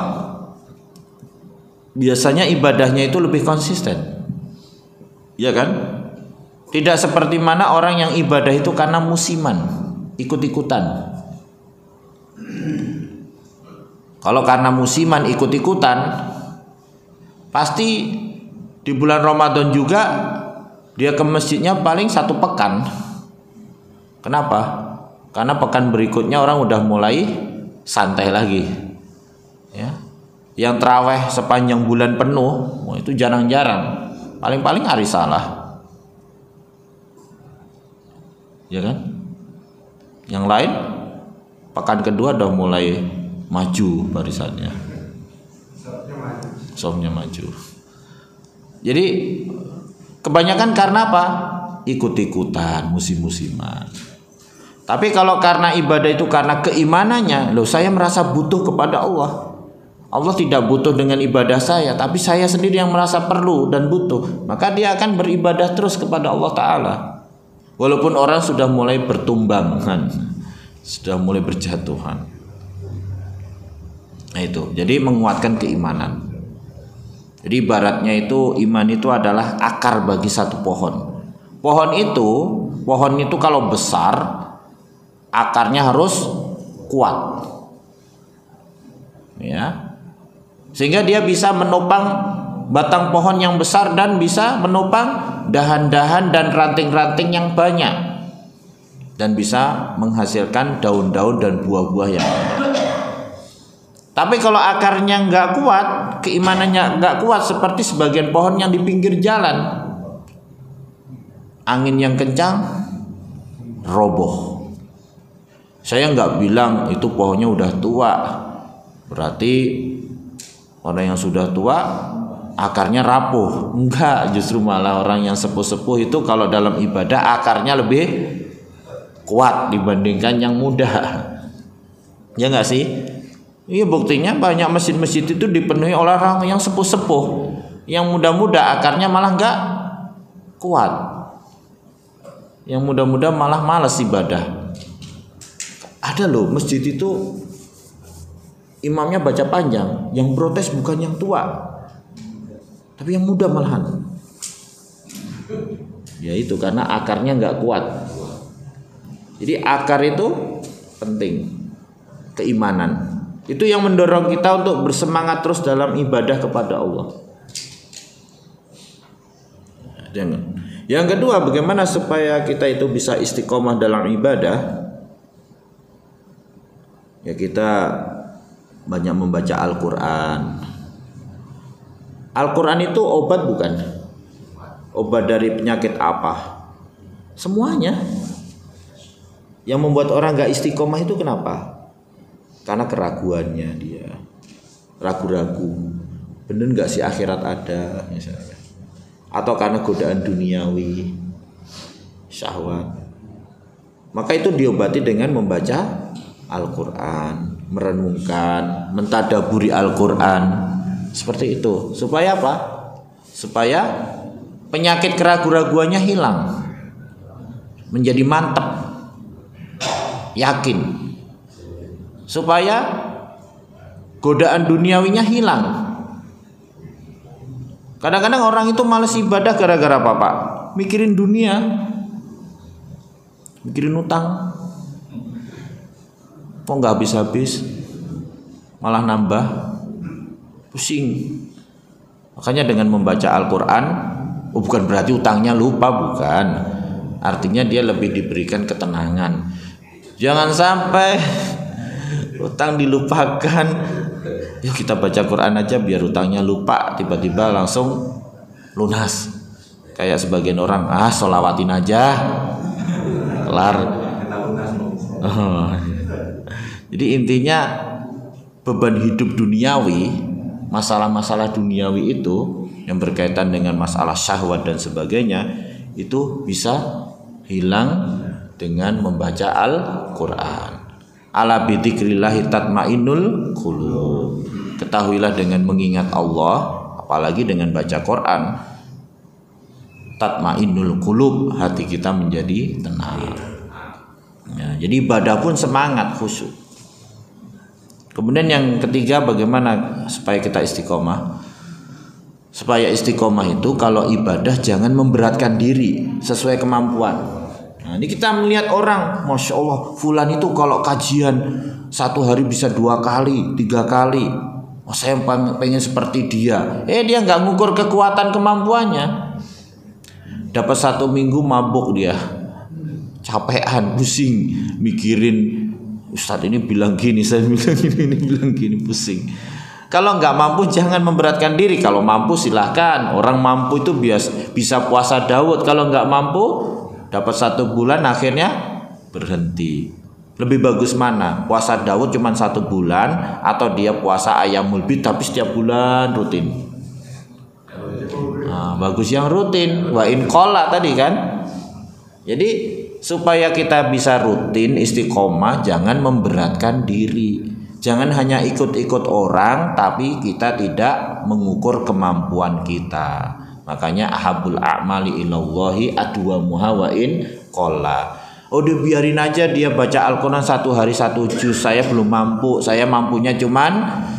biasanya ibadahnya itu lebih konsisten. Ya kan? Tidak seperti mana orang yang ibadah itu karena musiman, ikut-ikutan. Kalau karena musiman, ikut-ikutan, pasti di bulan Ramadan juga dia ke masjidnya paling 1 pekan. Kenapa? Karena pekan berikutnya orang udah mulai santai lagi. Ya. Yang tarawih sepanjang bulan penuh, itu jarang-jarang. Paling-paling hari salah. Ya kan? Yang lain pekan kedua udah mulai maju barisannya, softnya maju. Jadi kebanyakan karena apa? Ikut-ikutan, musim-musiman. Tapi kalau karena ibadah itu karena keimanannya, loh saya merasa butuh kepada Allah. Allah tidak butuh dengan ibadah saya, tapi saya sendiri yang merasa perlu dan butuh. Maka dia akan beribadah terus kepada Allah Ta'ala. Walaupun orang sudah mulai bertumbangan, sudah mulai berjatuhan. Nah itu, jadi menguatkan keimanan. Jadi ibaratnya itu iman itu adalah akar bagi satu pohon. Pohon itu kalau besar, akarnya harus kuat. Ya. Sehingga dia bisa menopang batang pohon yang besar dan bisa menopang dahan-dahan dan ranting-ranting yang banyak, dan bisa menghasilkan daun-daun dan buah-buah yang banyak. Tapi kalau akarnya nggak kuat, keimanannya nggak kuat, seperti sebagian pohon yang di pinggir jalan, angin yang kencang roboh. Saya nggak bilang itu pohonnya udah tua, berarti orang yang sudah tua akarnya rapuh. Enggak, justru malah orang yang sepuh-sepuh itu kalau dalam ibadah akarnya lebih kuat dibandingkan yang muda. Ya enggak sih? Iya, buktinya banyak masjid-masjid itu dipenuhi oleh orang yang sepuh-sepuh. Yang muda-muda akarnya malah enggak kuat. Yang muda-muda malah malas ibadah. Ada loh masjid itu imamnya baca panjang, yang protes bukan yang tua, tapi yang muda malahan. Ya itu karena akarnya nggak kuat. Jadi akar itu penting, keimanan. Itu yang mendorong kita untuk bersemangat terus dalam ibadah kepada Allah. Yang kedua, bagaimana supaya kita itu bisa istiqomah dalam ibadah? Ya kita banyak membaca Al-Quran. Al-Quran itu obat bukan? Obat dari penyakit apa? Semuanya. Yang membuat orang gak istiqomah itu kenapa? Karena keraguannya dia. Ragu-ragu. Bener gak sih akhirat ada misalnya? Atau karena godaan duniawi, syahwat. Maka itu diobati dengan membaca Al-Quran, merenungkan, mentadaburi Al-Quran, seperti itu. Supaya apa? Supaya penyakit keraguan-raguannya hilang, menjadi mantap, yakin, supaya godaan duniawinya hilang. Kadang-kadang orang itu malas ibadah gara-gara apa, Pak? Mikirin dunia, mikirin utang, kok nggak habis-habis, malah nambah, pusing. Makanya dengan membaca Al-Quran, bukan berarti utangnya lupa, bukan. Artinya dia lebih diberikan ketenangan. Jangan sampai utang dilupakan. Yuk kita baca Quran aja biar utangnya lupa, tiba-tiba langsung lunas. Kayak sebagian orang, sholawatin aja, kelar. Jadi intinya beban hidup duniawi, masalah-masalah duniawi itu yang berkaitan dengan masalah syahwat dan sebagainya itu bisa hilang dengan membaca Al-Quran. Ala bidzikrillahi tatmainnul qulub. Ketahuilah dengan mengingat Allah, apalagi dengan baca Quran, tatmainnul qulub, hati kita menjadi tenang. Ya, jadi ibadah pun semangat, khusyuk. Kemudian yang ketiga, bagaimana supaya kita istiqomah? Supaya istiqomah itu kalau ibadah jangan memberatkan diri, sesuai kemampuan. Nah, ini kita melihat orang, Masya Allah, fulan itu kalau kajian 1 hari bisa 2 kali, 3 kali. Oh, saya pengen seperti dia. Dia nggak ngukur kekuatan kemampuannya. Dapat 1 minggu mabuk dia, capean, pusing, mikirin Ustadz ini bilang gini, saya bilang ini bilang gini, pusing. Kalau nggak mampu jangan memberatkan diri. Kalau mampu silahkan. Orang mampu itu bisa puasa Daud. Kalau nggak mampu dapat 1 bulan akhirnya berhenti. Lebih bagus mana? Puasa Daud cuma 1 bulan atau dia puasa Ayyamul Bid tapi setiap bulan rutin. Nah, bagus yang rutin. Wa in qalla tadi kan. Jadi supaya kita bisa rutin istiqomah, jangan memberatkan diri. Jangan hanya ikut-ikut orang tapi kita tidak mengukur kemampuan kita. Makanya ahabul a'mali ilallahi adwamuha wa in qalla. Udah biarin aja dia baca Al-Quran 1 hari 1 juz. Saya belum mampu. Saya mampunya cuman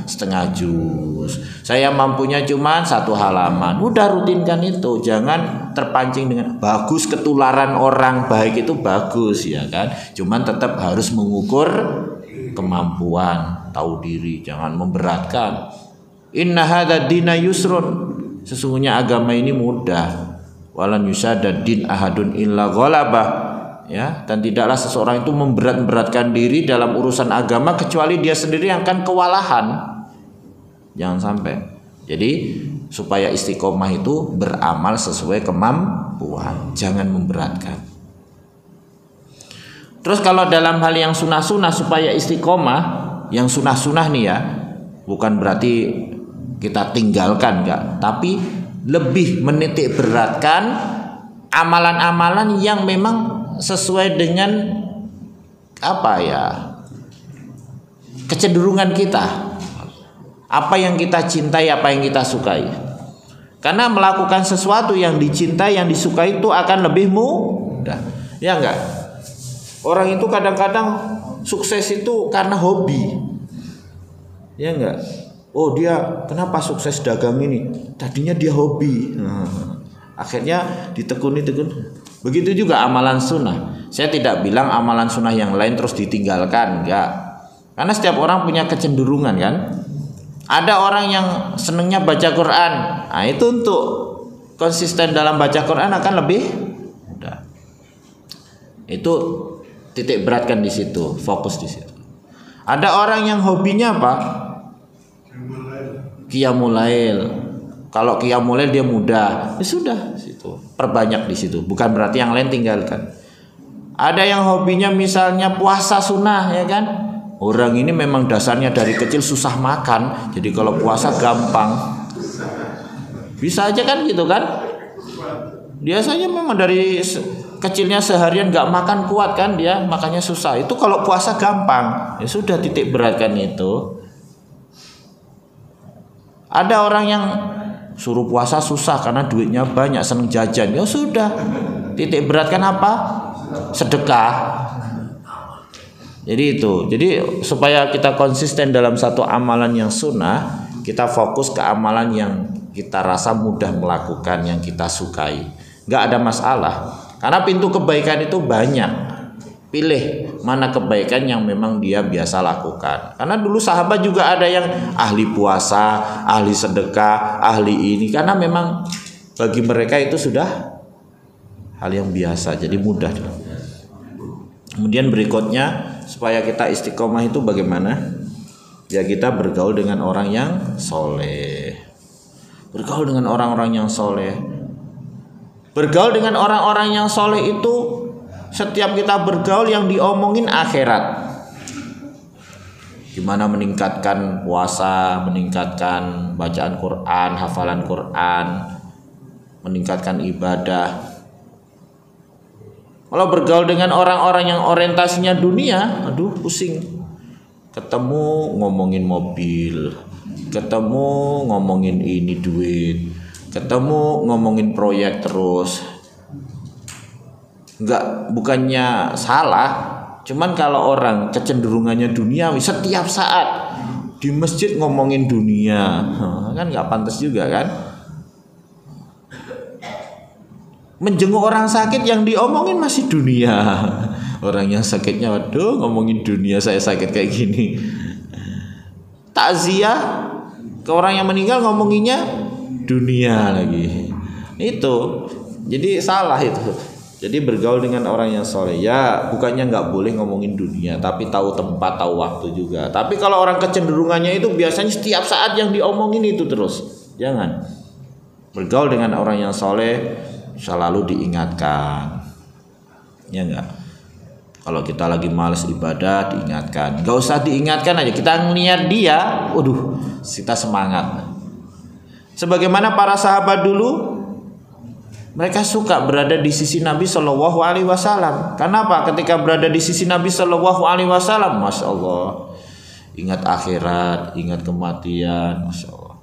setengah juz. Saya mampunya cuman 1 halaman. Udah rutinkan itu. Jangan terpancing dengan bagus, ketularan orang baik itu bagus ya kan. Cuman tetap harus mengukur kemampuan, tahu diri, jangan memberatkan. Inna hadzal dina yusrun. Sesungguhnya agama ini mudah. Walan yusadad din ahadun illa ghalabah. Ya, dan tidaklah seseorang itu memberat-beratkan diri dalam urusan agama kecuali dia sendiri yang akan kewalahan. Jangan sampai. Jadi supaya istiqomah itu beramal sesuai kemampuan, jangan memberatkan. Terus kalau dalam hal yang sunah-sunah supaya istiqomah, yang sunah-sunah nih ya, bukan berarti kita tinggalkan enggak, tapi lebih menitik beratkan amalan-amalan yang memang sesuai dengan apa ya, kecenderungan kita, apa yang kita cintai, apa yang kita sukai. Karena melakukan sesuatu yang dicintai, yang disukai itu akan lebih mudah, ya enggak? Orang itu kadang-kadang sukses itu karena hobi, ya enggak? Oh dia kenapa sukses dagang ini? Tadinya dia hobi, akhirnya ditekuni. Begitu juga amalan sunnah. Saya tidak bilang amalan sunnah yang lain terus ditinggalkan, enggak. Karena setiap orang punya kecenderungan kan. Ada orang yang senangnya baca Quran. Nah, itu untuk konsisten dalam baca Quran akan lebih mudah. Itu titik beratkan di situ, fokus di situ. Ada orang yang hobinya apa? Qiyamul Lail. Kalau qiyamul lail dia mudah, ya sudah situ. Perbanyak di situ. Bukan berarti yang lain tinggalkan. Ada yang hobinya misalnya puasa sunnah ya kan? Orang ini memang dasarnya dari kecil susah makan, jadi kalau puasa gampang. Bisa aja kan gitu kan? Biasanya memang dari kecilnya seharian nggak makan kuat kan dia, makanya susah. Itu kalau puasa gampang. Ya sudah titik beratkan itu. Ada orang yang suruh puasa susah karena duitnya banyak, seneng jajan. Ya sudah, titik beratkan apa? Sedekah. Jadi itu. Jadi supaya kita konsisten dalam satu amalan yang sunnah, kita fokus ke amalan yang kita rasa mudah melakukan, yang kita sukai. Nggak ada masalah. Karena pintu kebaikan itu banyak. Pilih mana kebaikan yang memang dia biasa lakukan. Karena dulu sahabat juga ada yang ahli puasa, ahli sedekah, ahli ini. Karena memang bagi mereka itu sudah hal yang biasa, jadi mudah. Kemudian berikutnya, supaya kita istiqomah itu bagaimana? Ya kita bergaul dengan orang yang soleh. Bergaul dengan orang-orang yang soleh. Bergaul dengan orang-orang yang soleh itu, setiap kita bergaul yang diomongin akhirat. Gimana meningkatkan puasa, meningkatkan bacaan Quran, hafalan Quran, meningkatkan ibadah. Kalau bergaul dengan orang-orang yang orientasinya dunia, aduh pusing. Ketemu ngomongin mobil, ketemu ngomongin ini duit, ketemu ngomongin proyek terus. Enggak, bukannya salah, cuman kalau orang kecenderungannya duniawi, setiap saat di masjid ngomongin dunia, kan nggak pantas juga kan? Menjenguk orang sakit yang diomongin masih dunia. Orang yang sakitnya, waduh ngomongin dunia, saya sakit kayak gini. Takziah ke orang yang meninggal ngomonginnya dunia lagi. Itu, jadi salah itu. Jadi bergaul dengan orang yang soleh, ya bukannya nggak boleh ngomongin dunia, tapi tahu tempat, tahu waktu juga. Tapi kalau orang kecenderungannya itu biasanya setiap saat yang diomongin itu terus, jangan. Bergaul dengan orang yang soleh selalu diingatkan, ya enggak. Kalau kita lagi malas ibadah diingatkan, nggak usah diingatkan aja, kita ngeliat dia, waduh, kita semangat. Sebagaimana para sahabat dulu, mereka suka berada di sisi Nabi Shallallahu Alaihi Wasallam. Kenapa? Ketika berada di sisi Nabi Shallallahu Alaihi Wasallam, masya Allah, ingat akhirat, ingat kematian, masya Allah,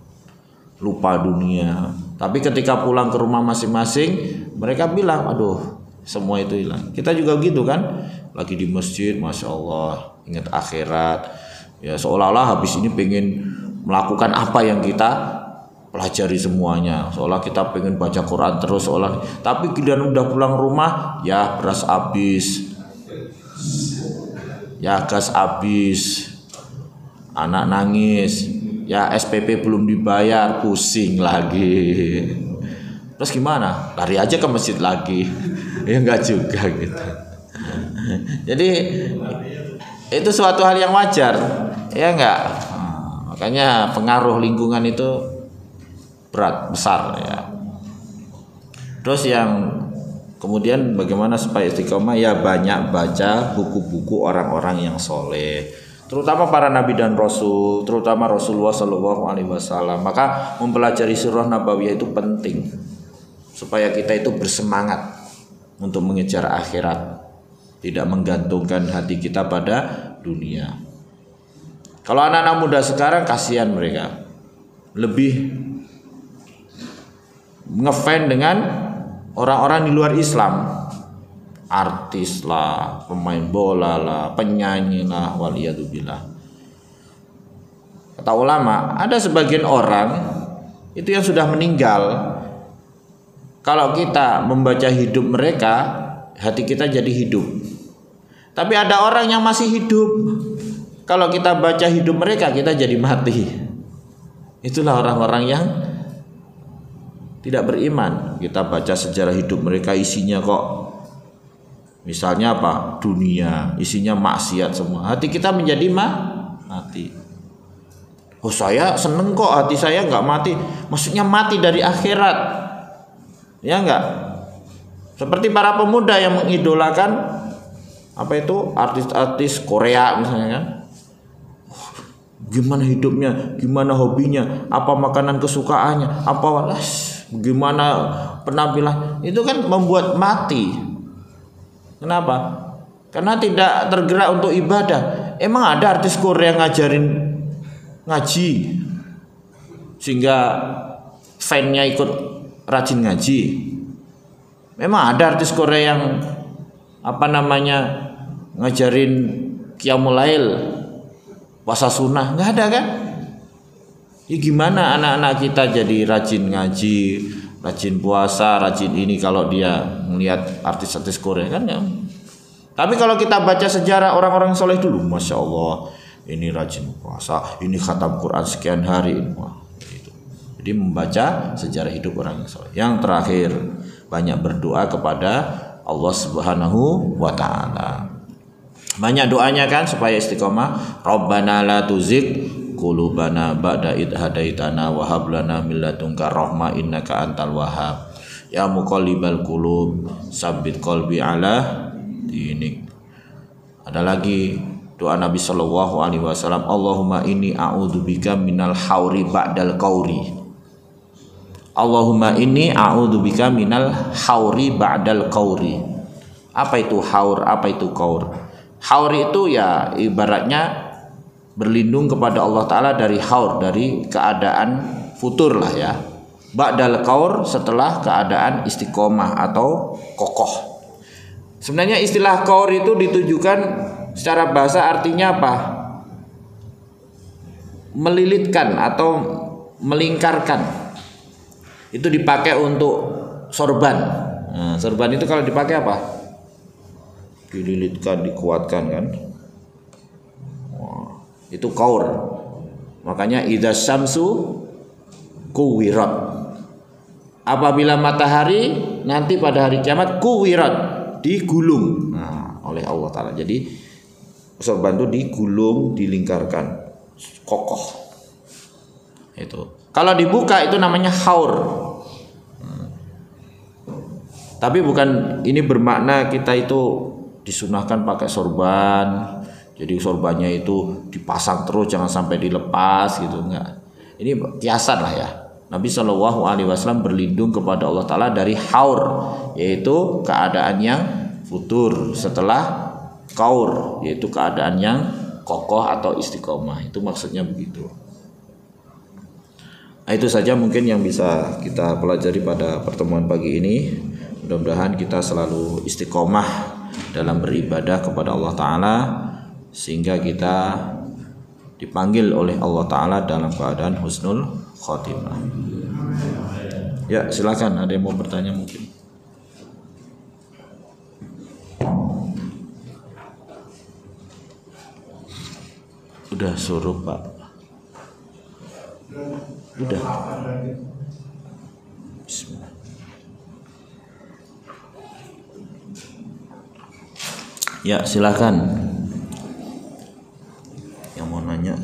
lupa dunia. Tapi ketika pulang ke rumah masing-masing, mereka bilang, aduh, semua itu hilang. Kita juga gitu kan? Lagi di masjid, masya Allah, ingat akhirat. Ya seolah-olah habis ini pengen melakukan apa yang kita pelajari semuanya, seolah kita pengen baca Quran terus, seolah. Tapi giliran udah pulang rumah, ya beras habis, ya gas habis, anak nangis, ya SPP belum dibayar, pusing lagi. Terus gimana? Lari aja ke masjid lagi. Ya enggak juga gitu. Jadi itu suatu hal yang wajar, ya enggak. Makanya pengaruh lingkungan itu berat, besar ya. Terus yang kemudian bagaimana supaya istiqomah? Ya banyak baca buku-buku orang-orang yang soleh, terutama para nabi dan rasul, terutama Rasulullah Shallallahu Alaihi Wasallam. Maka mempelajari sirah nabawiyah itu penting supaya kita itu bersemangat untuk mengejar akhirat, tidak menggantungkan hati kita pada dunia. Kalau anak-anak muda sekarang kasihan, mereka lebih ngefan dengan orang-orang di luar Islam, artis lah, pemain bola lah, penyanyi lah, waliyadzubillah. Kata ulama, ada sebagian orang itu yang sudah meninggal. Kalau kita membaca hidup mereka, hati kita jadi hidup. Tapi ada orang yang masih hidup, kalau kita baca hidup mereka, kita jadi mati. Itulah orang-orang yang tidak beriman. Kita baca sejarah hidup mereka, isinya kok misalnya apa? Dunia, isinya maksiat semua. Hati kita menjadi mati. Oh saya seneng kok, hati saya nggak mati. Maksudnya mati dari akhirat, ya nggak? Seperti para pemuda yang mengidolakan apa itu artis-artis Korea misalnya kan. Gimana hidupnya, gimana hobinya, apa makanan kesukaannya, apa gimana penampilan, itu kan membuat mati. Kenapa? Karena tidak tergerak untuk ibadah. Emang ada artis Korea ngajarin ngaji sehingga fannya ikut rajin ngaji. Memang ada artis Korea yang ngajarin qiyamul lail, puasa sunnah, nggak ada kan? Ya gimana anak-anak kita jadi rajin ngaji, rajin puasa, rajin ini kalau dia melihat artis-artis Korea kan ya. Tapi kalau kita baca sejarah orang-orang soleh dulu, masya Allah, ini rajin puasa, ini khatam Quran sekian hari, wah, gitu. Jadi membaca sejarah hidup orang yang soleh. Yang terakhir, banyak berdoa kepada Allah Subhanahu wa Ta'ala. Banyak doanya kan supaya istiqomah. Rabbana la tuzigh qulubana ba'da idh hadaitana wa hab lana min ladunka rahmah innaka antal wahhab. Ya muqallibal qulub tsabbit qalbi ala dinik. Ada lagi doa Nabi sallallahu alaihi wasallam, Allahumma inni a'udzubika minal hauri ba'dal qauri. Allahumma inni a'udzubika minal hauri ba'dal qauri. Apa itu haur? Apa itu qaur? Haur itu ya ibaratnya berlindung kepada Allah Ta'ala dari haur, dari keadaan futur lah ya. Ba'dal qaur, setelah keadaan istiqomah atau kokoh. Sebenarnya istilah qaur itu ditujukan secara bahasa artinya apa? Melilitkan atau melingkarkan. Itu dipakai untuk sorban. Nah, sorban itu kalau dipakai apa? Dililitkan, dikuatkan kan? Wah, itu qaur. Makanya idza syamsu kuwirat. Apabila matahari nanti pada hari kiamat kuwirat, digulung. Nah, oleh Allah Ta'ala. Jadi sorban itu digulung, dilingkarkan, kokoh. Itu. Kalau dibuka itu namanya haur. Tapi bukan ini bermakna kita itu disunahkan pakai sorban. Jadi sorbannya itu dipasang terus, jangan sampai dilepas gitu, enggak. Ini kiasan lah ya. Nabi Shallallahu Alaihi Wasallam berlindung kepada Allah Ta'ala dari haur, yaitu keadaan yang futur setelah qaur, yaitu keadaan yang kokoh atau istiqomah. Itu maksudnya begitu. Nah, itu saja mungkin yang bisa kita pelajari pada pertemuan pagi ini. Mudah-mudahan kita selalu istiqomah dalam beribadah kepada Allah Ta'ala, sehingga kita dipanggil oleh Allah Ta'ala dalam keadaan husnul khotimah. Ya, silakan, ada yang mau bertanya mungkin. Udah suruh Pak. Udah. Bismillah. Ya, silakan. Yang mau nanya.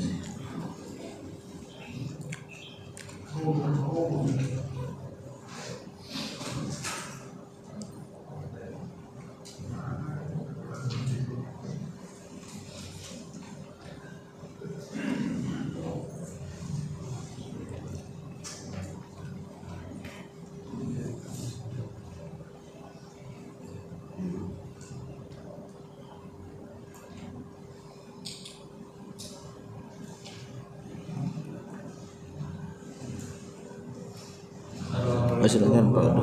Silakan Pak.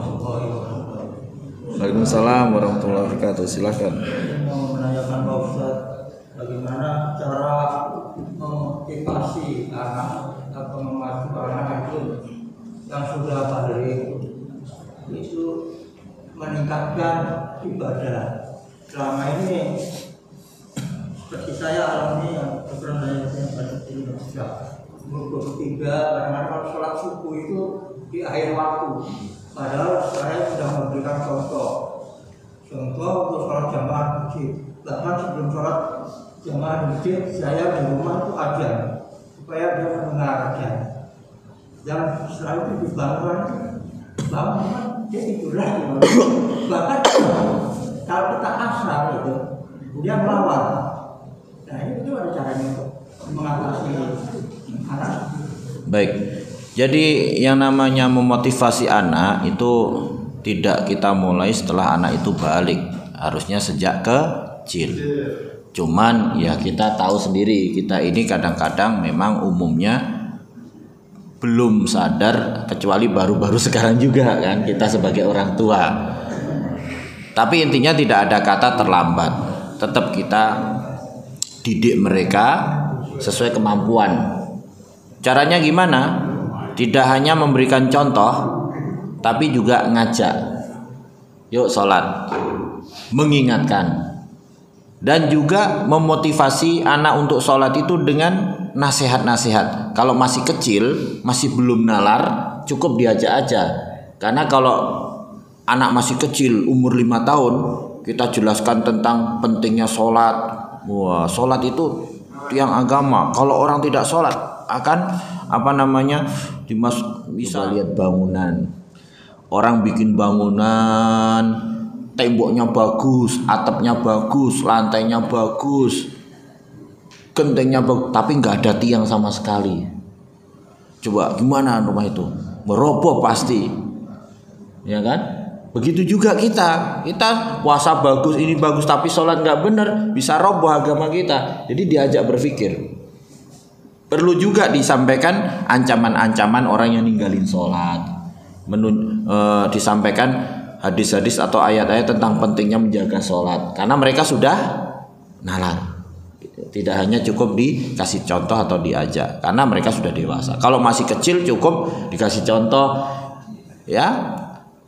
Waalaikumsalam warahmatullahi wabarakatuh. Silakan. Mau menanyakan Pak Ustaz, bagaimana cara memotivasi anak atau memacu anak itu yang sudah balik itu meningkatkan ibadah. Selama ini seperti saya alami yang pernah saya pada Indonesia, umur 23 kadang-kadang kalau sholat subuh itu di akhir waktu, padahal saya sudah memberikan contoh untuk sholat jamaah di masjid. Bahkan sebelum sholat jamaah di masjid, saya di rumah itu ajan supaya dia mendengar ajan. Dan setelah itu dibangun, dia tidur lagi. Bahkan kalau kita asal itu, kemudian melawan. Nah itu ada caranya untuk mengatasi anak. Baik. Jadi yang namanya memotivasi anak itu tidak kita mulai setelah anak itu balik, harusnya sejak kecil. Cuman ya kita tahu sendiri, kita ini kadang-kadang memang umumnya belum sadar, kecuali baru-baru sekarang juga kan kita sebagai orang tua. Tapi intinya tidak ada kata terlambat. Tetap kita didik mereka sesuai kemampuan. Caranya gimana? Tidak hanya memberikan contoh, tapi juga ngajak. Yuk sholat, mengingatkan, dan juga memotivasi anak untuk sholat itu dengan nasihat-nasihat. Kalau masih kecil, masih belum nalar, cukup diajak aja. Karena kalau anak masih kecil, umur 5 tahun, kita jelaskan tentang pentingnya sholat. Wah, sholat itu tiang agama. Kalau orang tidak sholat akan bisa lihat bangunan. Orang bikin bangunan, temboknya bagus, atapnya bagus, lantainya bagus, gentengnya bagus, tapi nggak ada tiang sama sekali. Coba gimana rumah itu? Meroboh pasti, ya kan? Begitu juga kita puasa bagus, ini bagus, tapi sholat nggak benar, bisa roboh agama kita. Jadi diajak berpikir. Perlu juga disampaikan ancaman-ancaman orang yang ninggalin sholat. Disampaikan hadis-hadis atau ayat-ayat tentang pentingnya menjaga sholat. Karena mereka sudah nalar. Tidak hanya cukup dikasih contoh atau diajak. Karena mereka sudah dewasa. Kalau masih kecil cukup dikasih contoh. Ya,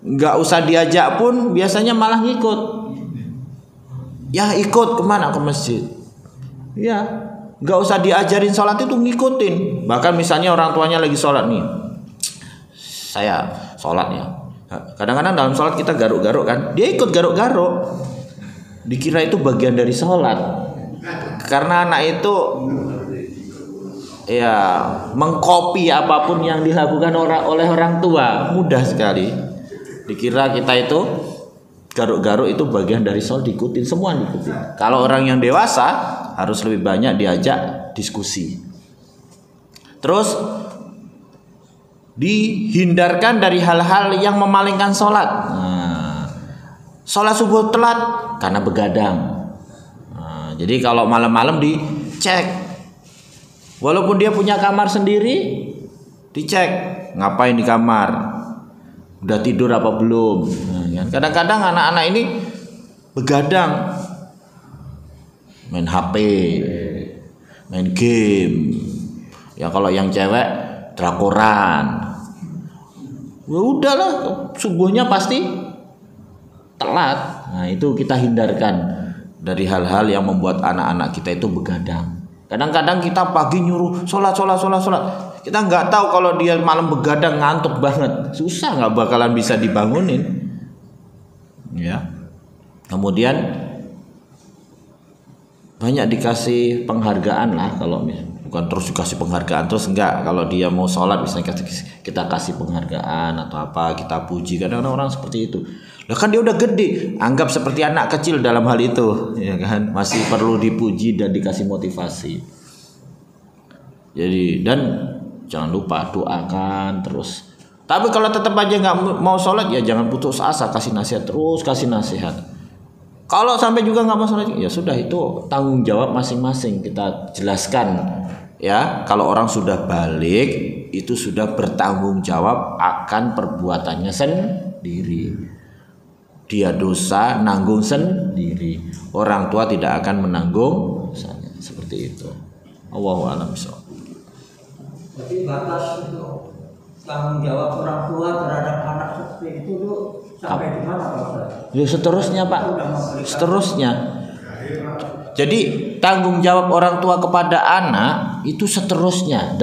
nggak usah diajak pun biasanya malah ngikut. Ya ikut kemana? Ke masjid. Ya. Gak usah diajarin sholat itu ngikutin. Bahkan misalnya orang tuanya lagi sholat nih, saya sholat ya. Kadang-kadang dalam sholat kita garuk-garuk kan, dia ikut garuk-garuk. Dikira itu bagian dari sholat. Karena anak itu ya mengkopi apapun yang dilakukan oleh orang tua, mudah sekali. Dikira kita itu garuk-garuk itu bagian dari sholat, diikutin, semua diikutin. Kalau orang yang dewasa harus lebih banyak diajak diskusi. Terus dihindarkan dari hal-hal yang memalingkan sholat. Sholat subuh telat karena begadang. Jadi kalau malam-malam dicek, walaupun dia punya kamar sendiri, dicek ngapain di kamar, udah tidur apa belum. Kadang-kadang anak-anak ini begadang, main HP, main game. Ya kalau yang cewek drakoran. Ya udahlah, subuhnya pasti telat. Nah, itu kita hindarkan dari hal-hal yang membuat anak-anak kita itu begadang. Kadang-kadang kita pagi nyuruh sholat. Kita nggak tahu kalau dia malam begadang ngantuk banget, susah, nggak bakalan bisa dibangunin. Ya. Kemudian banyak dikasih penghargaan lah, kalau bukan terus dikasih penghargaan terus enggak. Kalau dia mau sholat misalnya kita kasih penghargaan atau apa, kita puji. Kadang-kadang orang seperti itu. Lah kan dia udah gede, anggap seperti anak kecil dalam hal itu, ya kan? Masih perlu dipuji dan dikasih motivasi. Jadi dan jangan lupa doakan terus. Tapi kalau tetap aja nggak mau sholat, ya jangan putus asa, kasih nasihat terus, kasih nasihat. Kalau sampai juga nggak mau sholat, ya sudah, itu tanggung jawab masing-masing, kita jelaskan. Ya, kalau orang sudah balik itu sudah bertanggung jawab akan perbuatannya sendiri. Dia dosa nanggung sendiri. Orang tua tidak akan menanggung dosanya. Seperti itu. Allahu a'lam bishawab. Jadi batas untuk tanggung jawab orang tua terhadap anak seperti itu tuh sampai di mana Pak? Ya seterusnya Pak. Seterusnya. Jadi tanggung jawab orang tua kepada anak itu seterusnya,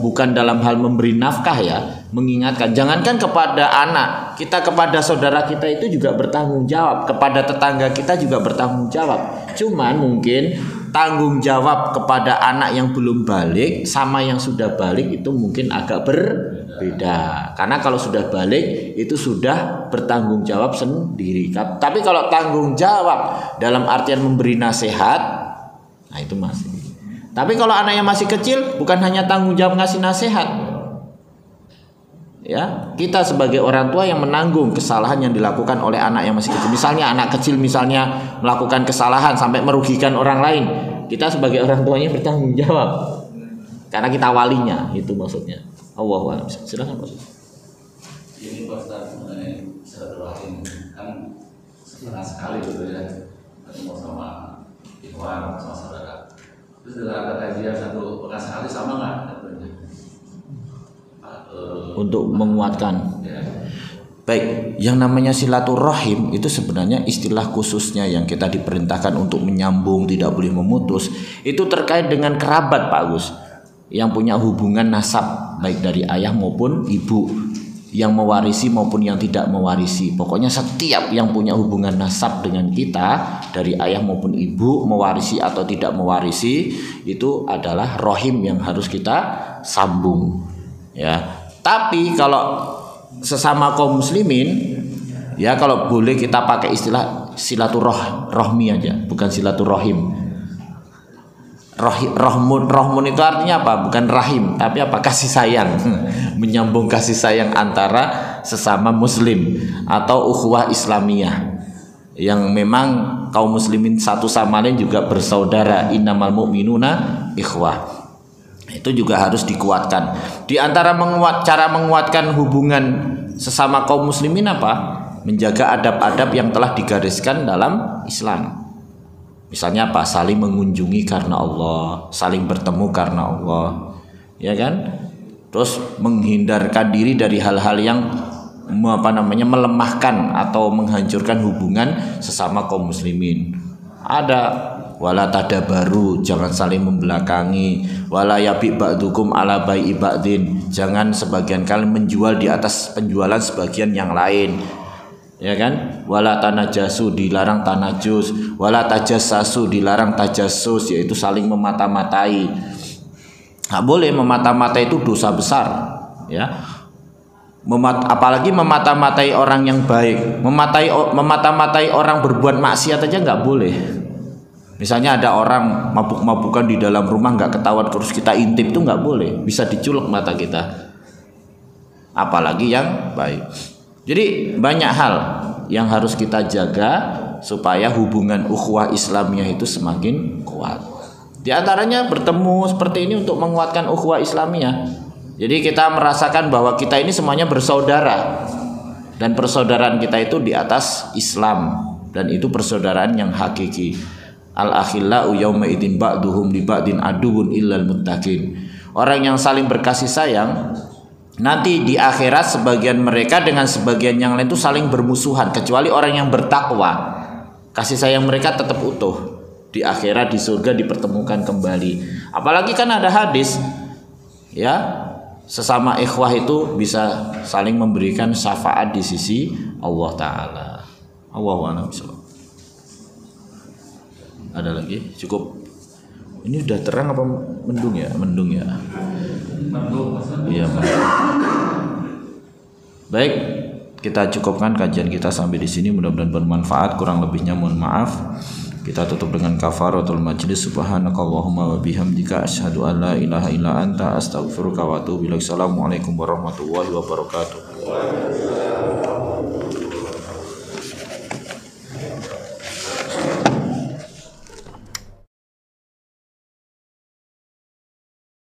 bukan dalam hal memberi nafkah ya, mengingatkan. Jangankan kepada anak, kita kepada saudara kita itu juga bertanggung jawab, kepada tetangga kita juga bertanggung jawab. Cuman mungkin tanggung jawab kepada anak yang belum balik sama yang sudah balik itu mungkin agak berbeda. Karena kalau sudah balik itu sudah bertanggung jawab sendiri. Tapi kalau tanggung jawab dalam artian memberi nasihat, nah itu masih. Tapi kalau anak yang masih kecil bukan hanya tanggung jawab ngasih nasihat. Ya, kita sebagai orang tua yang menanggung kesalahan yang dilakukan oleh anak yang masih kecil. Misalnya anak kecil melakukan kesalahan sampai merugikan orang lain, kita sebagai orang tuanya bertanggung jawab. Karena kita walinya, itu maksudnya. Allahu a'lam. Silakan Pak. Ini Ustaz mengenai silaturahim kan senang sekali gitu ya ketemu sama ikhwan sama saudara. Terus ada kajian satu pekan sekali sama nggak? Untuk menguatkan. Ya. Baik, yang namanya silaturahim itu sebenarnya istilah khususnya yang kita diperintahkan untuk menyambung, tidak boleh memutus. Itu terkait dengan kerabat Pak Agus, yang punya hubungan nasab baik dari ayah maupun ibu, yang mewarisi maupun yang tidak mewarisi. Pokoknya setiap yang punya hubungan nasab dengan kita dari ayah maupun ibu, mewarisi atau tidak mewarisi, itu adalah rahim yang harus kita sambung. Ya, tapi kalau sesama kaum muslimin, ya kalau boleh kita pakai istilah silaturahmi aja, bukan silaturahim. Rahmun itu artinya apa? Bukan rahim, tapi apa? Kasih sayang. Menyambung kasih sayang antara sesama muslim atau ukhuwah islamiyah, yang memang kaum muslimin satu sama lain juga bersaudara. Innamal mu'minuna ikhwah. Itu juga harus dikuatkan. Di antara cara menguatkan hubungan sesama kaum muslimin apa? Menjaga adab-adab yang telah digariskan dalam Islam. Misalnya apa? Saling mengunjungi karena Allah, saling bertemu karena Allah, ya kan? Terus menghindarkan diri dari hal-hal yang melemahkan atau menghancurkan hubungan sesama kaum muslimin. Ada wala tadabaru, jangan saling membelakangi. Wala yabi ba'dukum ala bai'i ba'din, jangan sebagian kalian menjual di atas penjualan sebagian yang lain. Ya kan? Wala tanajasu, dilarang tanajus. Wala tajassasu, dilarang tajassus, yaitu saling memata-matai. Nggak boleh, memata-matai itu dosa besar, ya. Apalagi memata-matai orang yang baik. Memata-matai orang berbuat maksiat aja nggak boleh. Misalnya ada orang mabuk-mabukan di dalam rumah nggak ketahuan, terus kita intip, itu nggak boleh, bisa diculek mata kita. Apalagi yang baik. Jadi banyak hal yang harus kita jaga supaya hubungan ukhuwah Islamiyah itu semakin kuat. Di antaranya bertemu seperti ini untuk menguatkan ukhuwah Islamiyah. Jadi kita merasakan bahwa kita ini semuanya bersaudara, dan persaudaraan kita itu di atas Islam, dan itu persaudaraan yang hakiki. Al-akhillau yauma idzin ba'duhum li ba'din aduwwun illal muttaqin. Orang yang saling berkasih sayang nanti di akhirat sebagian mereka dengan sebagian yang lain itu saling bermusuhan, kecuali orang yang bertakwa. Kasih sayang mereka tetap utuh. Di akhirat di surga dipertemukan kembali. Apalagi kan ada hadis, ya, sesama ikhwah itu bisa saling memberikan syafaat di sisi Allah Ta'ala. Allahu a'lam. Ada lagi? Cukup. Ini udah terang apa mendung ya? Mendung ya. Iya. Baik, kita cukupkan kajian kita sampai di sini. Mudah-mudahan bermanfaat. Kurang lebihnya mohon maaf. Kita tutup dengan kafaratul majlis. Subhanakallahumma wa bihamdika asyhadu an la ilaha illa anta astaghfiruka wa atubu ilaik. Assalamualaikum warahmatullahi wabarakatuh.